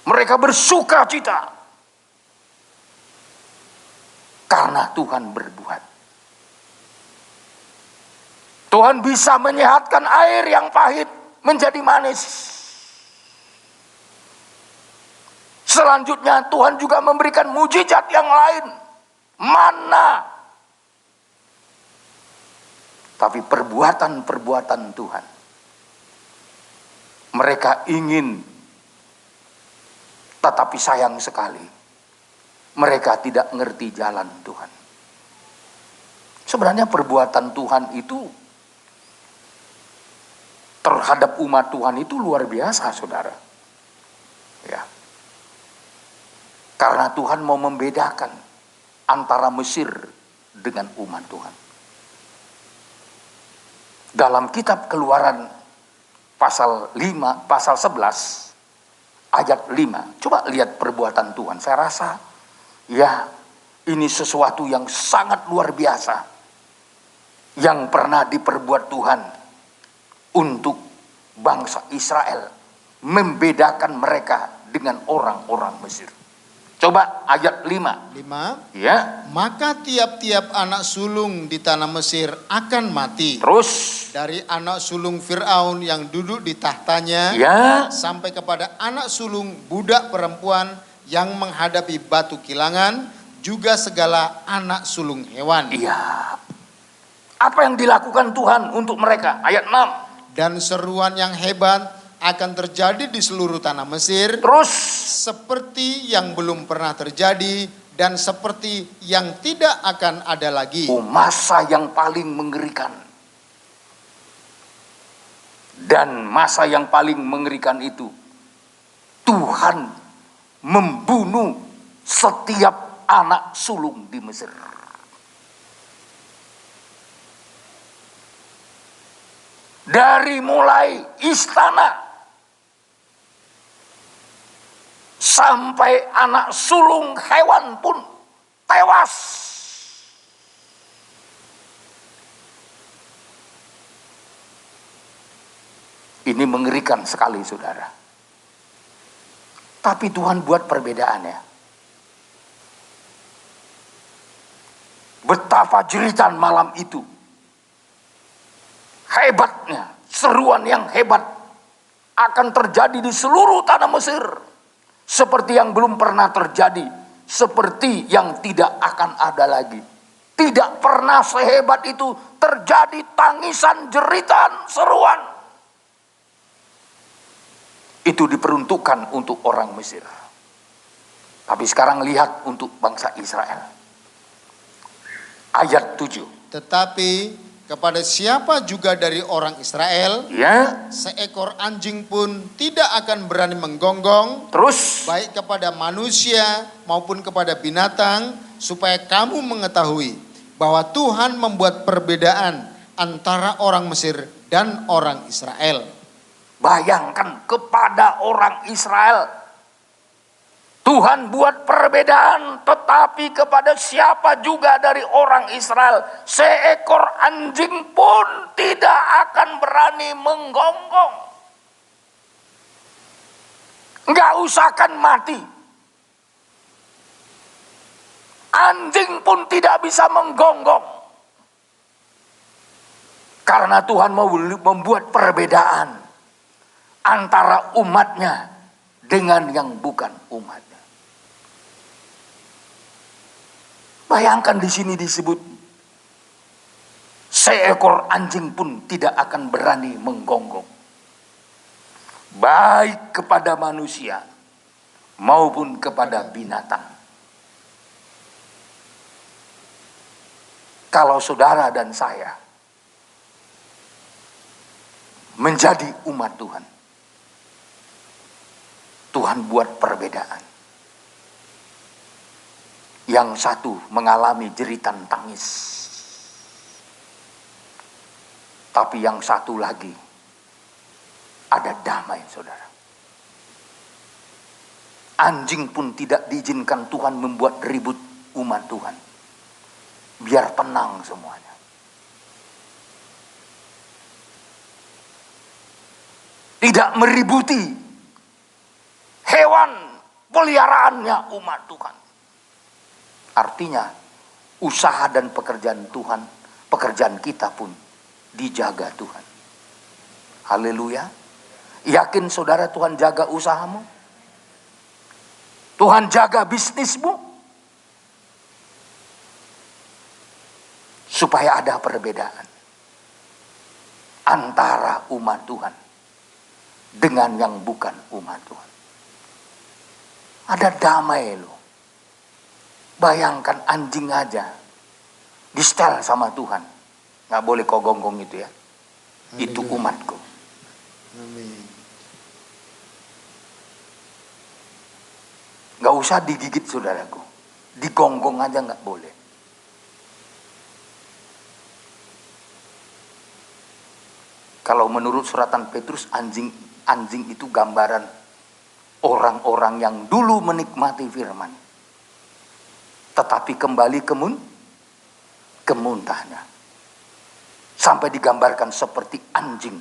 Mereka bersuka cita karena Tuhan berbuat. Tuhan bisa menyehatkan air yang pahit menjadi manis. Selanjutnya Tuhan juga memberikan mujizat yang lain. Mana. Tapi perbuatan-perbuatan Tuhan, mereka ingin, tetapi sayang sekali, mereka tidak ngerti jalan Tuhan. Sebenarnya perbuatan Tuhan itu terhadap umat Tuhan itu luar biasa, saudara. Ya. Karena Tuhan mau membedakan antara Mesir dengan umat Tuhan. Dalam kitab Keluaran pasal 5, pasal 11 ayat 5. Coba lihat perbuatan Tuhan. Saya rasa ya, ini sesuatu yang sangat luar biasa yang pernah diperbuat Tuhan untuk bangsa Israel, membedakan mereka dengan orang-orang Mesir. Coba ayat 5. 5. Ya. Maka tiap-tiap anak sulung di tanah Mesir akan mati. Terus. Dari anak sulung Fir'aun yang duduk di tahtanya. Ya. Sampai kepada anak sulung budak perempuan yang menghadapi batu kilangan. Juga segala anak sulung hewan. Iya. Apa yang dilakukan Tuhan untuk mereka? Ayat 6. Dan seruan yang hebat akan terjadi di seluruh tanah Mesir. Terus. Seperti yang belum pernah terjadi dan seperti yang tidak akan ada lagi. Masa yang paling mengerikan. Dan masa yang paling mengerikan itu, Tuhan membunuh setiap anak sulung di Mesir. Dari mulai istana sampai anak sulung hewan pun tewas. Ini mengerikan sekali, saudara. Tapi Tuhan buat perbedaannya. Betapa jeritan malam itu. Hebatnya, seruan yang hebat akan terjadi di seluruh tanah Mesir. Seperti yang belum pernah terjadi, seperti yang tidak akan ada lagi. Tidak pernah sehebat itu terjadi tangisan, jeritan, seruan. Itu diperuntukkan untuk orang Mesir. Tapi sekarang lihat untuk bangsa Israel. Ayat 7. Tetapi kepada siapa juga dari orang Israel, Ya. seekor anjing pun tidak akan berani menggonggong, Terus. baik kepada manusia maupun kepada binatang, supaya kamu mengetahui bahwa Tuhan membuat perbedaan antara orang Mesir dan orang Israel. Bayangkan, kepada orang Israel Tuhan buat perbedaan, tetapi kepada siapa juga dari orang Israel, seekor anjing pun tidak akan berani menggonggong. Enggak usahkan mati, anjing pun tidak bisa menggonggong. Karena Tuhan mau membuat perbedaan antara umatnya dengan yang bukan umatnya. Bayangkan di sini disebut seekor anjing pun tidak akan berani menggonggong. Baik kepada manusia maupun kepada binatang. Kalau saudara dan saya menjadi umat Tuhan, Tuhan buat perbedaan. Yang satu mengalami jeritan tangis, tapi yang satu lagi ada damai, saudara. Anjing pun tidak diizinkan Tuhan membuat ribut umat Tuhan. Biar tenang semuanya. Tidak meributi hewan peliharaannya umat Tuhan. Artinya usaha dan pekerjaan Tuhan, pekerjaan kita pun dijaga Tuhan. Haleluya. Yakin saudara Tuhan jaga usahamu? Tuhan jaga bisnismu? Supaya ada perbedaan antara umat Tuhan dengan yang bukan umat Tuhan. Ada damai loh. Bayangkan anjing aja di setel sama Tuhan. Nggak boleh kau gonggong itu ya. Itu umatku. Amin. Nggak usah digigit saudaraku. Digonggong aja nggak boleh. Kalau menurut suratan Petrus, anjing itu gambaran orang-orang yang dulu menikmati firman, tetapi kembali ke muntahnya. Sampai digambarkan seperti anjing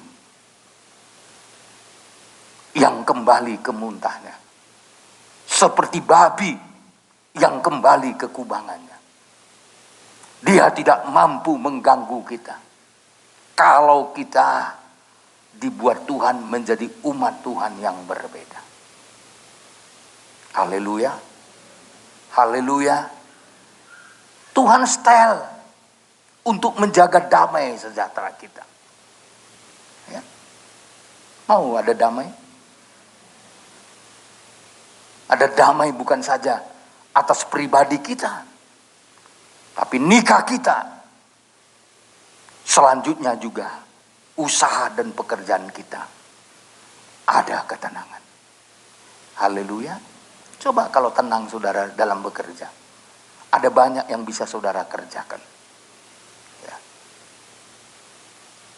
yang kembali ke muntahnya. Seperti babi yang kembali ke kubangannya. Dia tidak mampu mengganggu kita kalau kita dibuat Tuhan menjadi umat Tuhan yang berbeda. Haleluya. Haleluya. Tuhan setel untuk menjaga damai sejahtera kita. Ya. Mau ada damai? Ada damai bukan saja atas pribadi kita, tapi nikah kita. Selanjutnya juga usaha dan pekerjaan kita ada ketenangan. Haleluya. Coba kalau tenang saudara dalam bekerja, ada banyak yang bisa saudara kerjakan. Ya.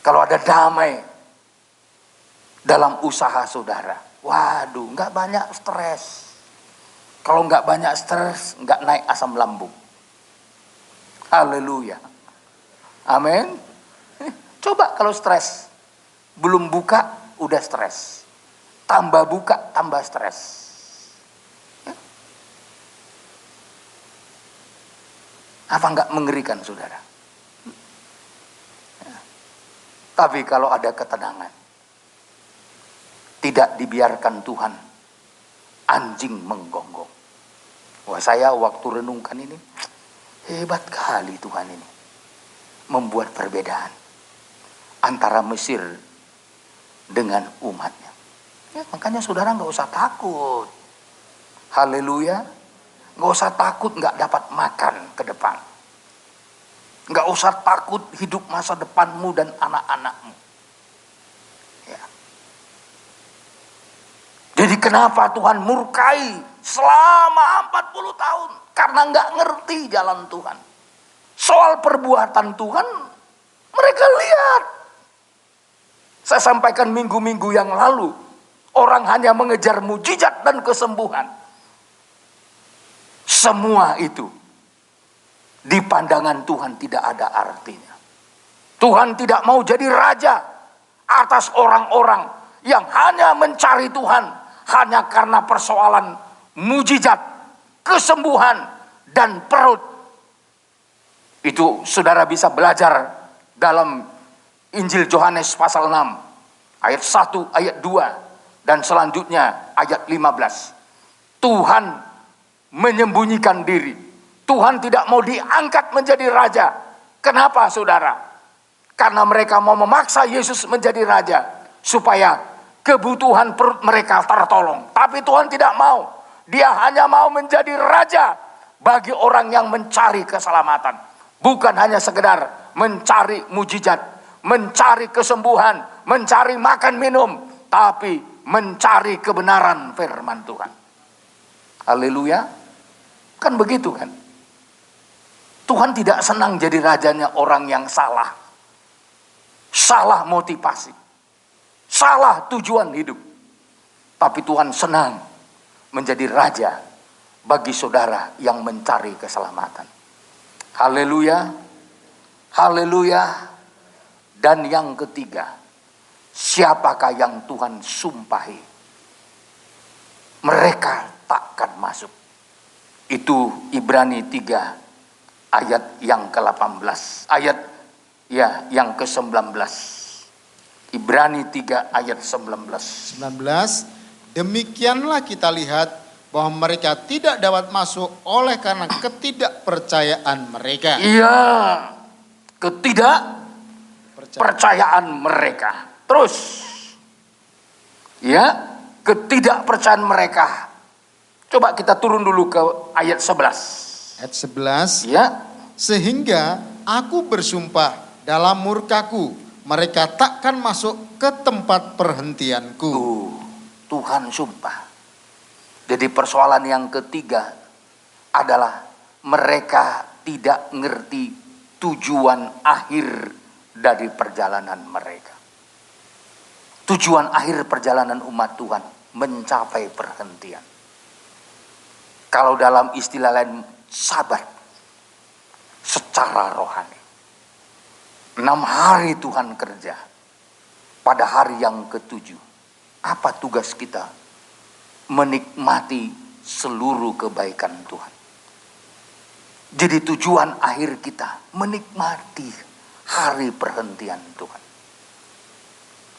Kalau ada damai dalam usaha saudara, waduh, nggak banyak stres. Kalau nggak banyak stres, nggak naik asam lambung. Haleluya. Amin. Coba kalau stres, belum buka udah stres, tambah buka tambah stres. Ya. Apa nggak mengerikan saudara? Ya. Tapi kalau ada ketenangan, tidak dibiarkan Tuhan anjing menggonggong. Wah, saya waktu renungkan ini, hebat kali Tuhan ini membuat perbedaan antara Mesir dengan umatnya. Ya, makanya saudara nggak usah takut. Haleluya. Nggak usah takut nggak dapat makan ke depan. Nggak usah takut hidup masa depanmu dan anak-anakmu. Ya. Jadi kenapa Tuhan murkai selama 40 tahun? Karena nggak ngerti jalan Tuhan. Soal perbuatan Tuhan, mereka lihat. Saya sampaikan minggu-minggu yang lalu, orang hanya mengejar mujizat dan kesembuhan. Semua itu di pandangan Tuhan tidak ada artinya. Tuhan tidak mau jadi raja atas orang-orang yang hanya mencari Tuhan hanya karena persoalan mujizat, kesembuhan, dan perut. Itu saudara bisa belajar dalam Injil Yohanes pasal 6, ayat 1, ayat 2, dan selanjutnya ayat 15. Tuhan menyembunyikan diri. Tuhan tidak mau diangkat menjadi raja. Kenapa saudara? Karena mereka mau memaksa Yesus menjadi raja supaya kebutuhan perut mereka tertolong. Tapi Tuhan tidak mau. Dia hanya mau menjadi raja bagi orang yang mencari keselamatan. Bukan hanya sekedar mencari mujizat, mencari kesembuhan, mencari makan minum, tapi mencari kebenaran firman Tuhan. Haleluya. Kan begitu kan? Tuhan tidak senang jadi rajanya orang yang salah. Salah motivasi. Salah tujuan hidup. Tapi Tuhan senang menjadi raja bagi saudara yang mencari keselamatan. Haleluya. Haleluya. Dan yang ketiga, siapakah yang Tuhan sumpahi? Mereka takkan masuk. Itu Ibrani 3 ayat yang ke-18. Ayat ya yang ke-19. Ibrani 3 ayat 19. Demikianlah kita lihat bahwa mereka tidak dapat masuk oleh karena ketidakpercayaan mereka. Iya, ketidakpercayaan mereka. Terus, ya, ketidakpercayaan mereka. Coba kita turun dulu ke ayat 11. Ayat 11. Ya. Sehingga aku bersumpah dalam murkaku, mereka takkan masuk ke tempat perhentianku. Tuhan sumpah. Jadi persoalan yang ketiga adalah mereka tidak ngerti tujuan akhir dari perjalanan mereka. Tujuan akhir perjalanan umat Tuhan mencapai perhentian. Kalau dalam istilah lain, sabat secara rohani. 6 hari Tuhan kerja. Pada hari yang ke-7, apa tugas kita? Menikmati seluruh kebaikan Tuhan. Jadi tujuan akhir kita menikmati hari perhentian Tuhan.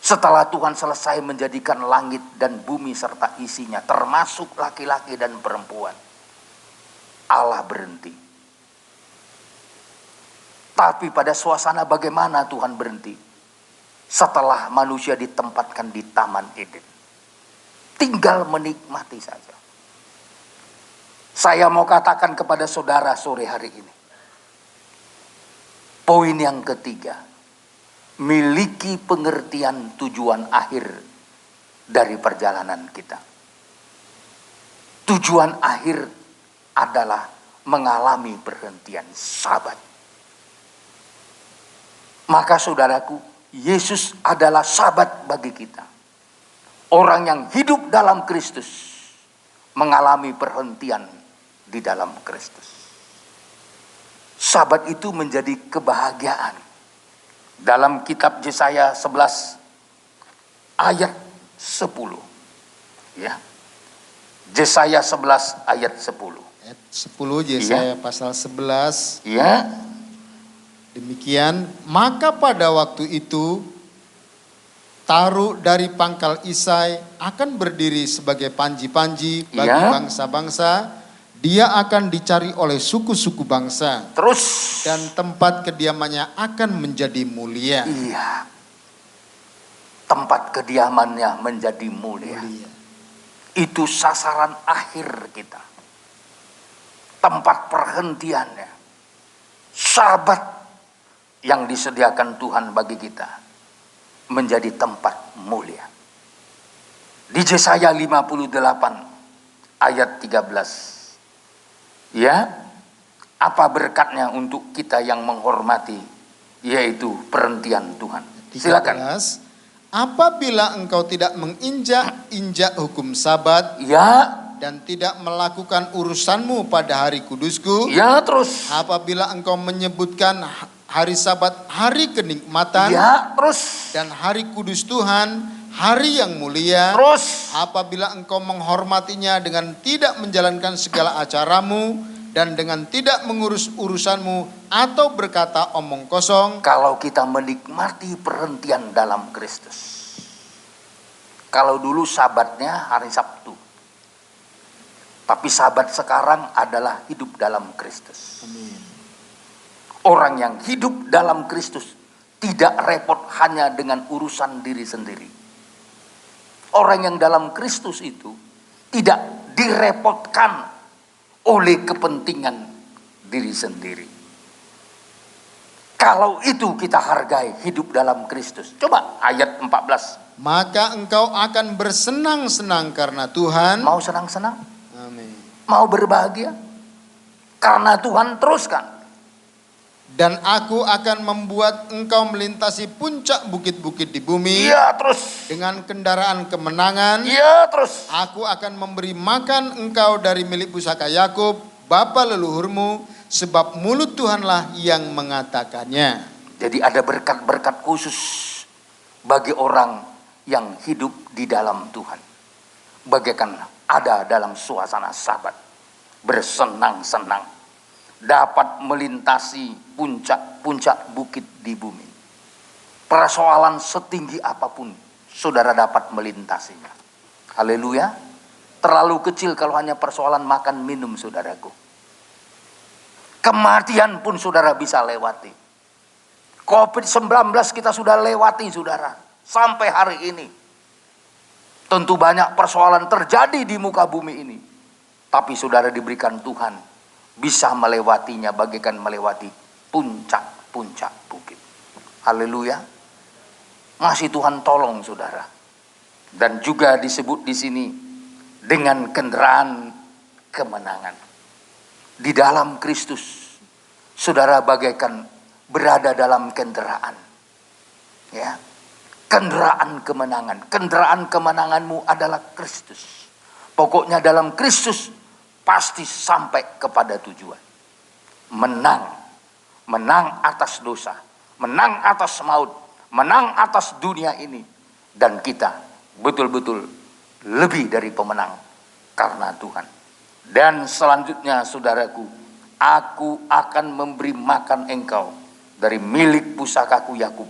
Setelah Tuhan selesai menjadikan langit dan bumi serta isinya, termasuk laki-laki dan perempuan, Allah berhenti. Tapi pada suasana bagaimana Tuhan berhenti? Setelah manusia ditempatkan di Taman Eden, tinggal menikmati saja. Saya mau katakan kepada saudara sore hari ini, poin yang ketiga, miliki pengertian tujuan akhir dari perjalanan kita. Tujuan akhir adalah mengalami perhentian sabat. Maka saudaraku, Yesus adalah sabat bagi kita. Orang yang hidup dalam Kristus mengalami perhentian di dalam Kristus. Sabat itu menjadi kebahagiaan. Dalam kitab Yesaya 11 ayat 10. Ya. Yesaya 11 ayat 10. Ayat 10 Yesaya pasal 11. Ya. Demikian, maka pada waktu itu taruh dari pangkal Isai akan berdiri sebagai panji-panji bagi bangsa-bangsa. Dia akan dicari oleh suku-suku bangsa. Terus. Dan tempat kediamannya akan menjadi mulia. Iya. Tempat kediamannya menjadi mulia. Itu sasaran akhir kita. Tempat perhentiannya. Sabat yang disediakan Tuhan bagi kita menjadi tempat mulia. Di Yesaya 58 ayat 13. Ya, apa berkatnya untuk kita yang menghormati, yaitu perhentian Tuhan. Silakan. 13. Apabila engkau tidak menginjak-injak hukum Sabat, ya, dan tidak melakukan urusanmu pada hari kudusku, ya, terus. Apabila engkau menyebutkan hari Sabat hari kenikmatan, ya, terus. Dan hari kudus Tuhan hari yang mulia, terus. Apabila engkau menghormatinya dengan tidak menjalankan segala acaramu dan dengan tidak mengurus urusanmu atau berkata omong kosong. Kalau kita menikmati perhentian dalam Kristus. Kalau dulu sabatnya hari Sabtu. Tapi sabat sekarang adalah hidup dalam Kristus. Amin. Orang yang hidup dalam Kristus tidak repot hanya dengan urusan diri sendiri. Orang yang dalam Kristus itu tidak direpotkan oleh kepentingan diri sendiri. Kalau itu kita hargai hidup dalam Kristus. Coba ayat 14. Maka engkau akan bersenang-senang karena Tuhan. Mau senang-senang? Amin. Mau berbahagia? Karena Tuhan, teruskan. Dan aku akan membuat engkau melintasi puncak bukit-bukit di bumi. Iya, terus. Dengan kendaraan kemenangan. Iya, terus. Aku akan memberi makan engkau dari milik pusaka Yakub, bapa leluhurmu, sebab mulut Tuhanlah yang mengatakannya. Jadi ada berkat-berkat khusus bagi orang yang hidup di dalam Tuhan. Bagaikan ada dalam suasana Sabat. Bersenang-senang. Dapat melintasi puncak-puncak bukit di bumi. Persoalan setinggi apapun, saudara dapat melintasinya. Haleluya. Terlalu kecil kalau hanya persoalan makan minum, saudaraku. Kematian pun saudara bisa lewati. COVID-19 kita sudah lewati, saudara. Sampai hari ini. Tentu banyak persoalan terjadi di muka bumi ini. Tapi saudara diberikan Tuhan bisa melewatinya bagaikan melewati puncak-puncak bukit. Haleluya. Masih Tuhan tolong saudara. Dan juga disebut di sini dengan kendaraan kemenangan. Di dalam Kristus saudara bagaikan berada dalam kendaraan. Ya. Kendaraan kemenangan. Kendaraan kemenanganmu adalah Kristus. Pokoknya dalam Kristus pasti sampai kepada tujuan. Menang. Menang atas dosa. Menang atas maut. Menang atas dunia ini. Dan kita betul-betul lebih dari pemenang karena Tuhan. Dan selanjutnya saudaraku, Aku akan memberi makan engkau dari milik pusakaku Yakub,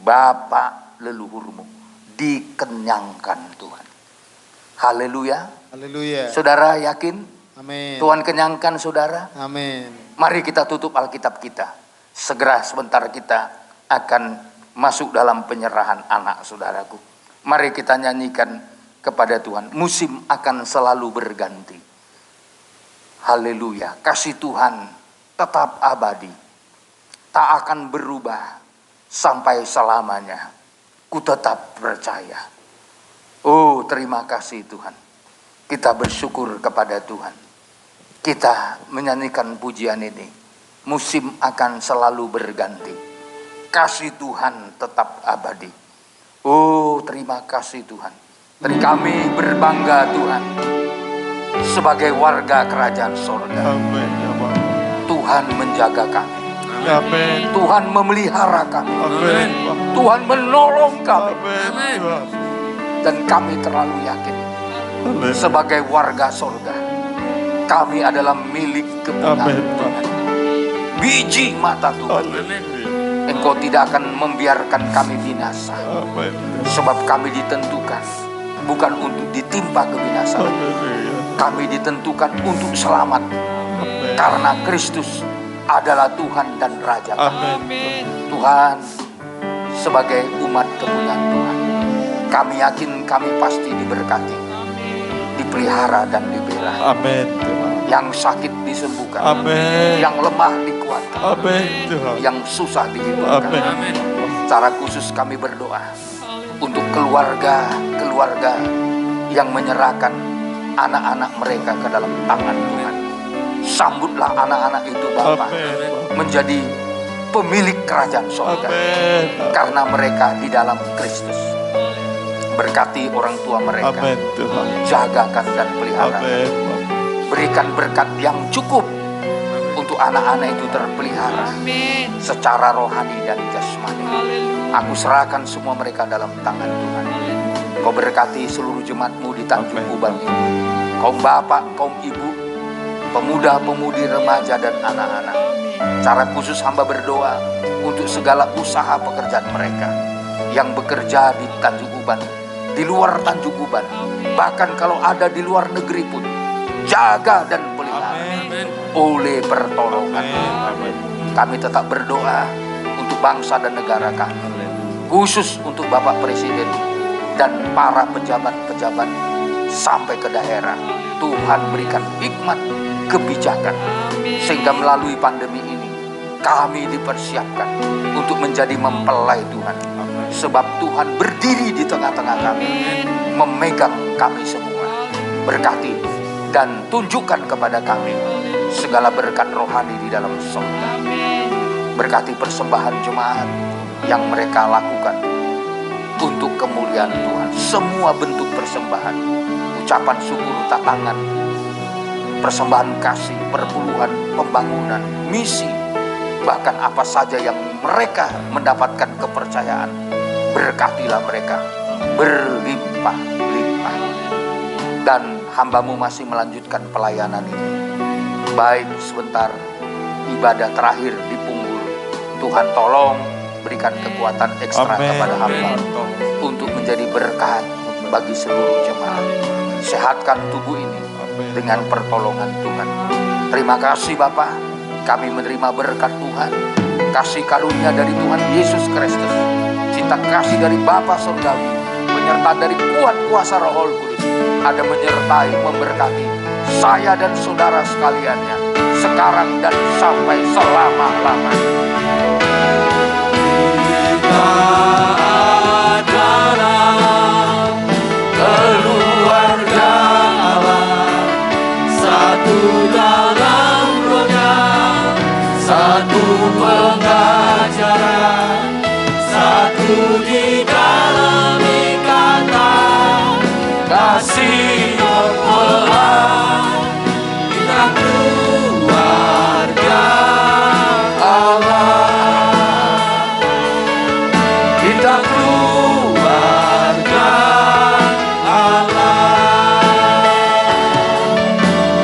bapa leluhurmu. Dikenyangkan Tuhan. Haleluya. Haleluya. Saudara yakin? Amin. Tuhan kenyangkan saudara? Amin. Mari kita tutup Alkitab kita. Segera sebentar kita akan masuk dalam penyerahan anak saudaraku. Mari kita nyanyikan kepada Tuhan. Musim akan selalu berganti. Haleluya. Kasih Tuhan tetap abadi. Tak akan berubah sampai selamanya. Ku tetap percaya. Oh, terima kasih Tuhan. Kita bersyukur kepada Tuhan. Kita menyanyikan pujian ini. Musim akan selalu berganti. Kasih Tuhan tetap abadi. Oh, terima kasih Tuhan. Dan kami berbangga Tuhan sebagai warga kerajaan sorga. Amin. Tuhan menjaga kami. Amin. Tuhan memelihara kami. Amin. Tuhan menolong kami. Amin. Dan kami terlalu yakin Amin. sebagai warga sorga, kami adalah milik kepunyaan Amin. Tuhan. Biji mata Tuhan. Amin. Engkau tidak akan membiarkan kami binasa. Amin. Sebab kami ditentukan bukan untuk ditimpa kebinasaan. Kami ditentukan untuk selamat. Karena Kristus adalah Tuhan dan Raja. Amin. Tuhan, sebagai umat kepunyaan Tuhan, kami yakin kami pasti diberkati, dipelihara dan dibela. Amin. Yang sakit disembuhkan, Amin. yang lemah dikuatkan, Amin. Tuhan. yang susah dihiburkan. Amin. Secara khusus kami berdoa untuk keluarga-keluarga yang menyerahkan anak-anak mereka ke dalam tangan Tuhan. Sambutlah anak-anak itu Bapa menjadi pemilik kerajaan surga. Amin. Karena mereka di dalam Kristus. Berkati orang tua mereka. Amin. Tuhan. Jagakan dan pelihara. Amin. Berikan berkat yang cukup untuk anak-anak itu terpelihara secara rohani dan jasmani. Aku serahkan semua mereka dalam tangan Tuhan. Kau berkati seluruh jemaat-Mu di Tanjung Uban ini. Kaum bapak, kaum ibu, pemuda-pemudi, remaja dan anak-anak. Secara khusus hamba berdoa untuk segala usaha pekerjaan mereka yang bekerja di Tanjung Uban, di luar Tanjung Uban, bahkan kalau ada di luar negeri pun, jaga dan pelihara oleh pertolongan. Kami tetap berdoa untuk bangsa dan negara kami, khusus untuk Bapak Presiden dan para pejabat-pejabat sampai ke daerah. Tuhan berikan hikmat, kebijakan, sehingga melalui pandemi ini kami dipersiapkan untuk menjadi mempelai Tuhan. Sebab Tuhan berdiri di tengah-tengah kami, memegang kami semua. Berkati dan tunjukkan kepada kami segala berkat rohani di dalam surga. Berkati persembahan jemaat yang mereka lakukan untuk kemuliaan Tuhan. Semua bentuk persembahan, ucapan syukur, tatangan, persembahan kasih, perpuluhan, pembangunan, misi, bahkan apa saja yang mereka mendapatkan kepercayaan, berkatilah mereka berlimpah-limpah. Dan hamba-Mu masih melanjutkan pelayanan ini. Baik sebentar ibadah terakhir di Punggul, Tuhan tolong berikan kekuatan ekstra kepada hamba untuk menjadi berkat bagi seluruh jemaat. Sehatkan tubuh ini dengan pertolongan Tuhan. Terima kasih Bapa, kami menerima berkat Tuhan, kasih karunia dari Tuhan Yesus Kristus, cinta kasih dari Bapa Surgawi, penyertaan dari kuat kuasa Roh Kudus, ada menyertai, memberkati saya dan saudara sekaliannya, sekarang dan sampai selama-lamanya. Kita adalah keluarga Allah, satu dalam rohnya, satu pengajaran, satu di dalam ikatan kasih Allah. Kita keluarga Allah, kita keluarga Allah,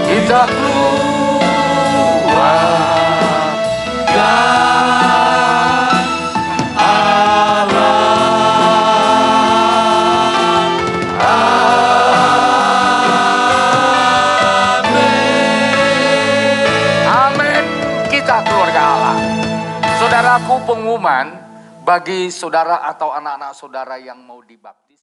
kita keluarga Allah. Saudaraku, pengumuman bagi saudara atau anak-anak saudara yang mau dibaptis.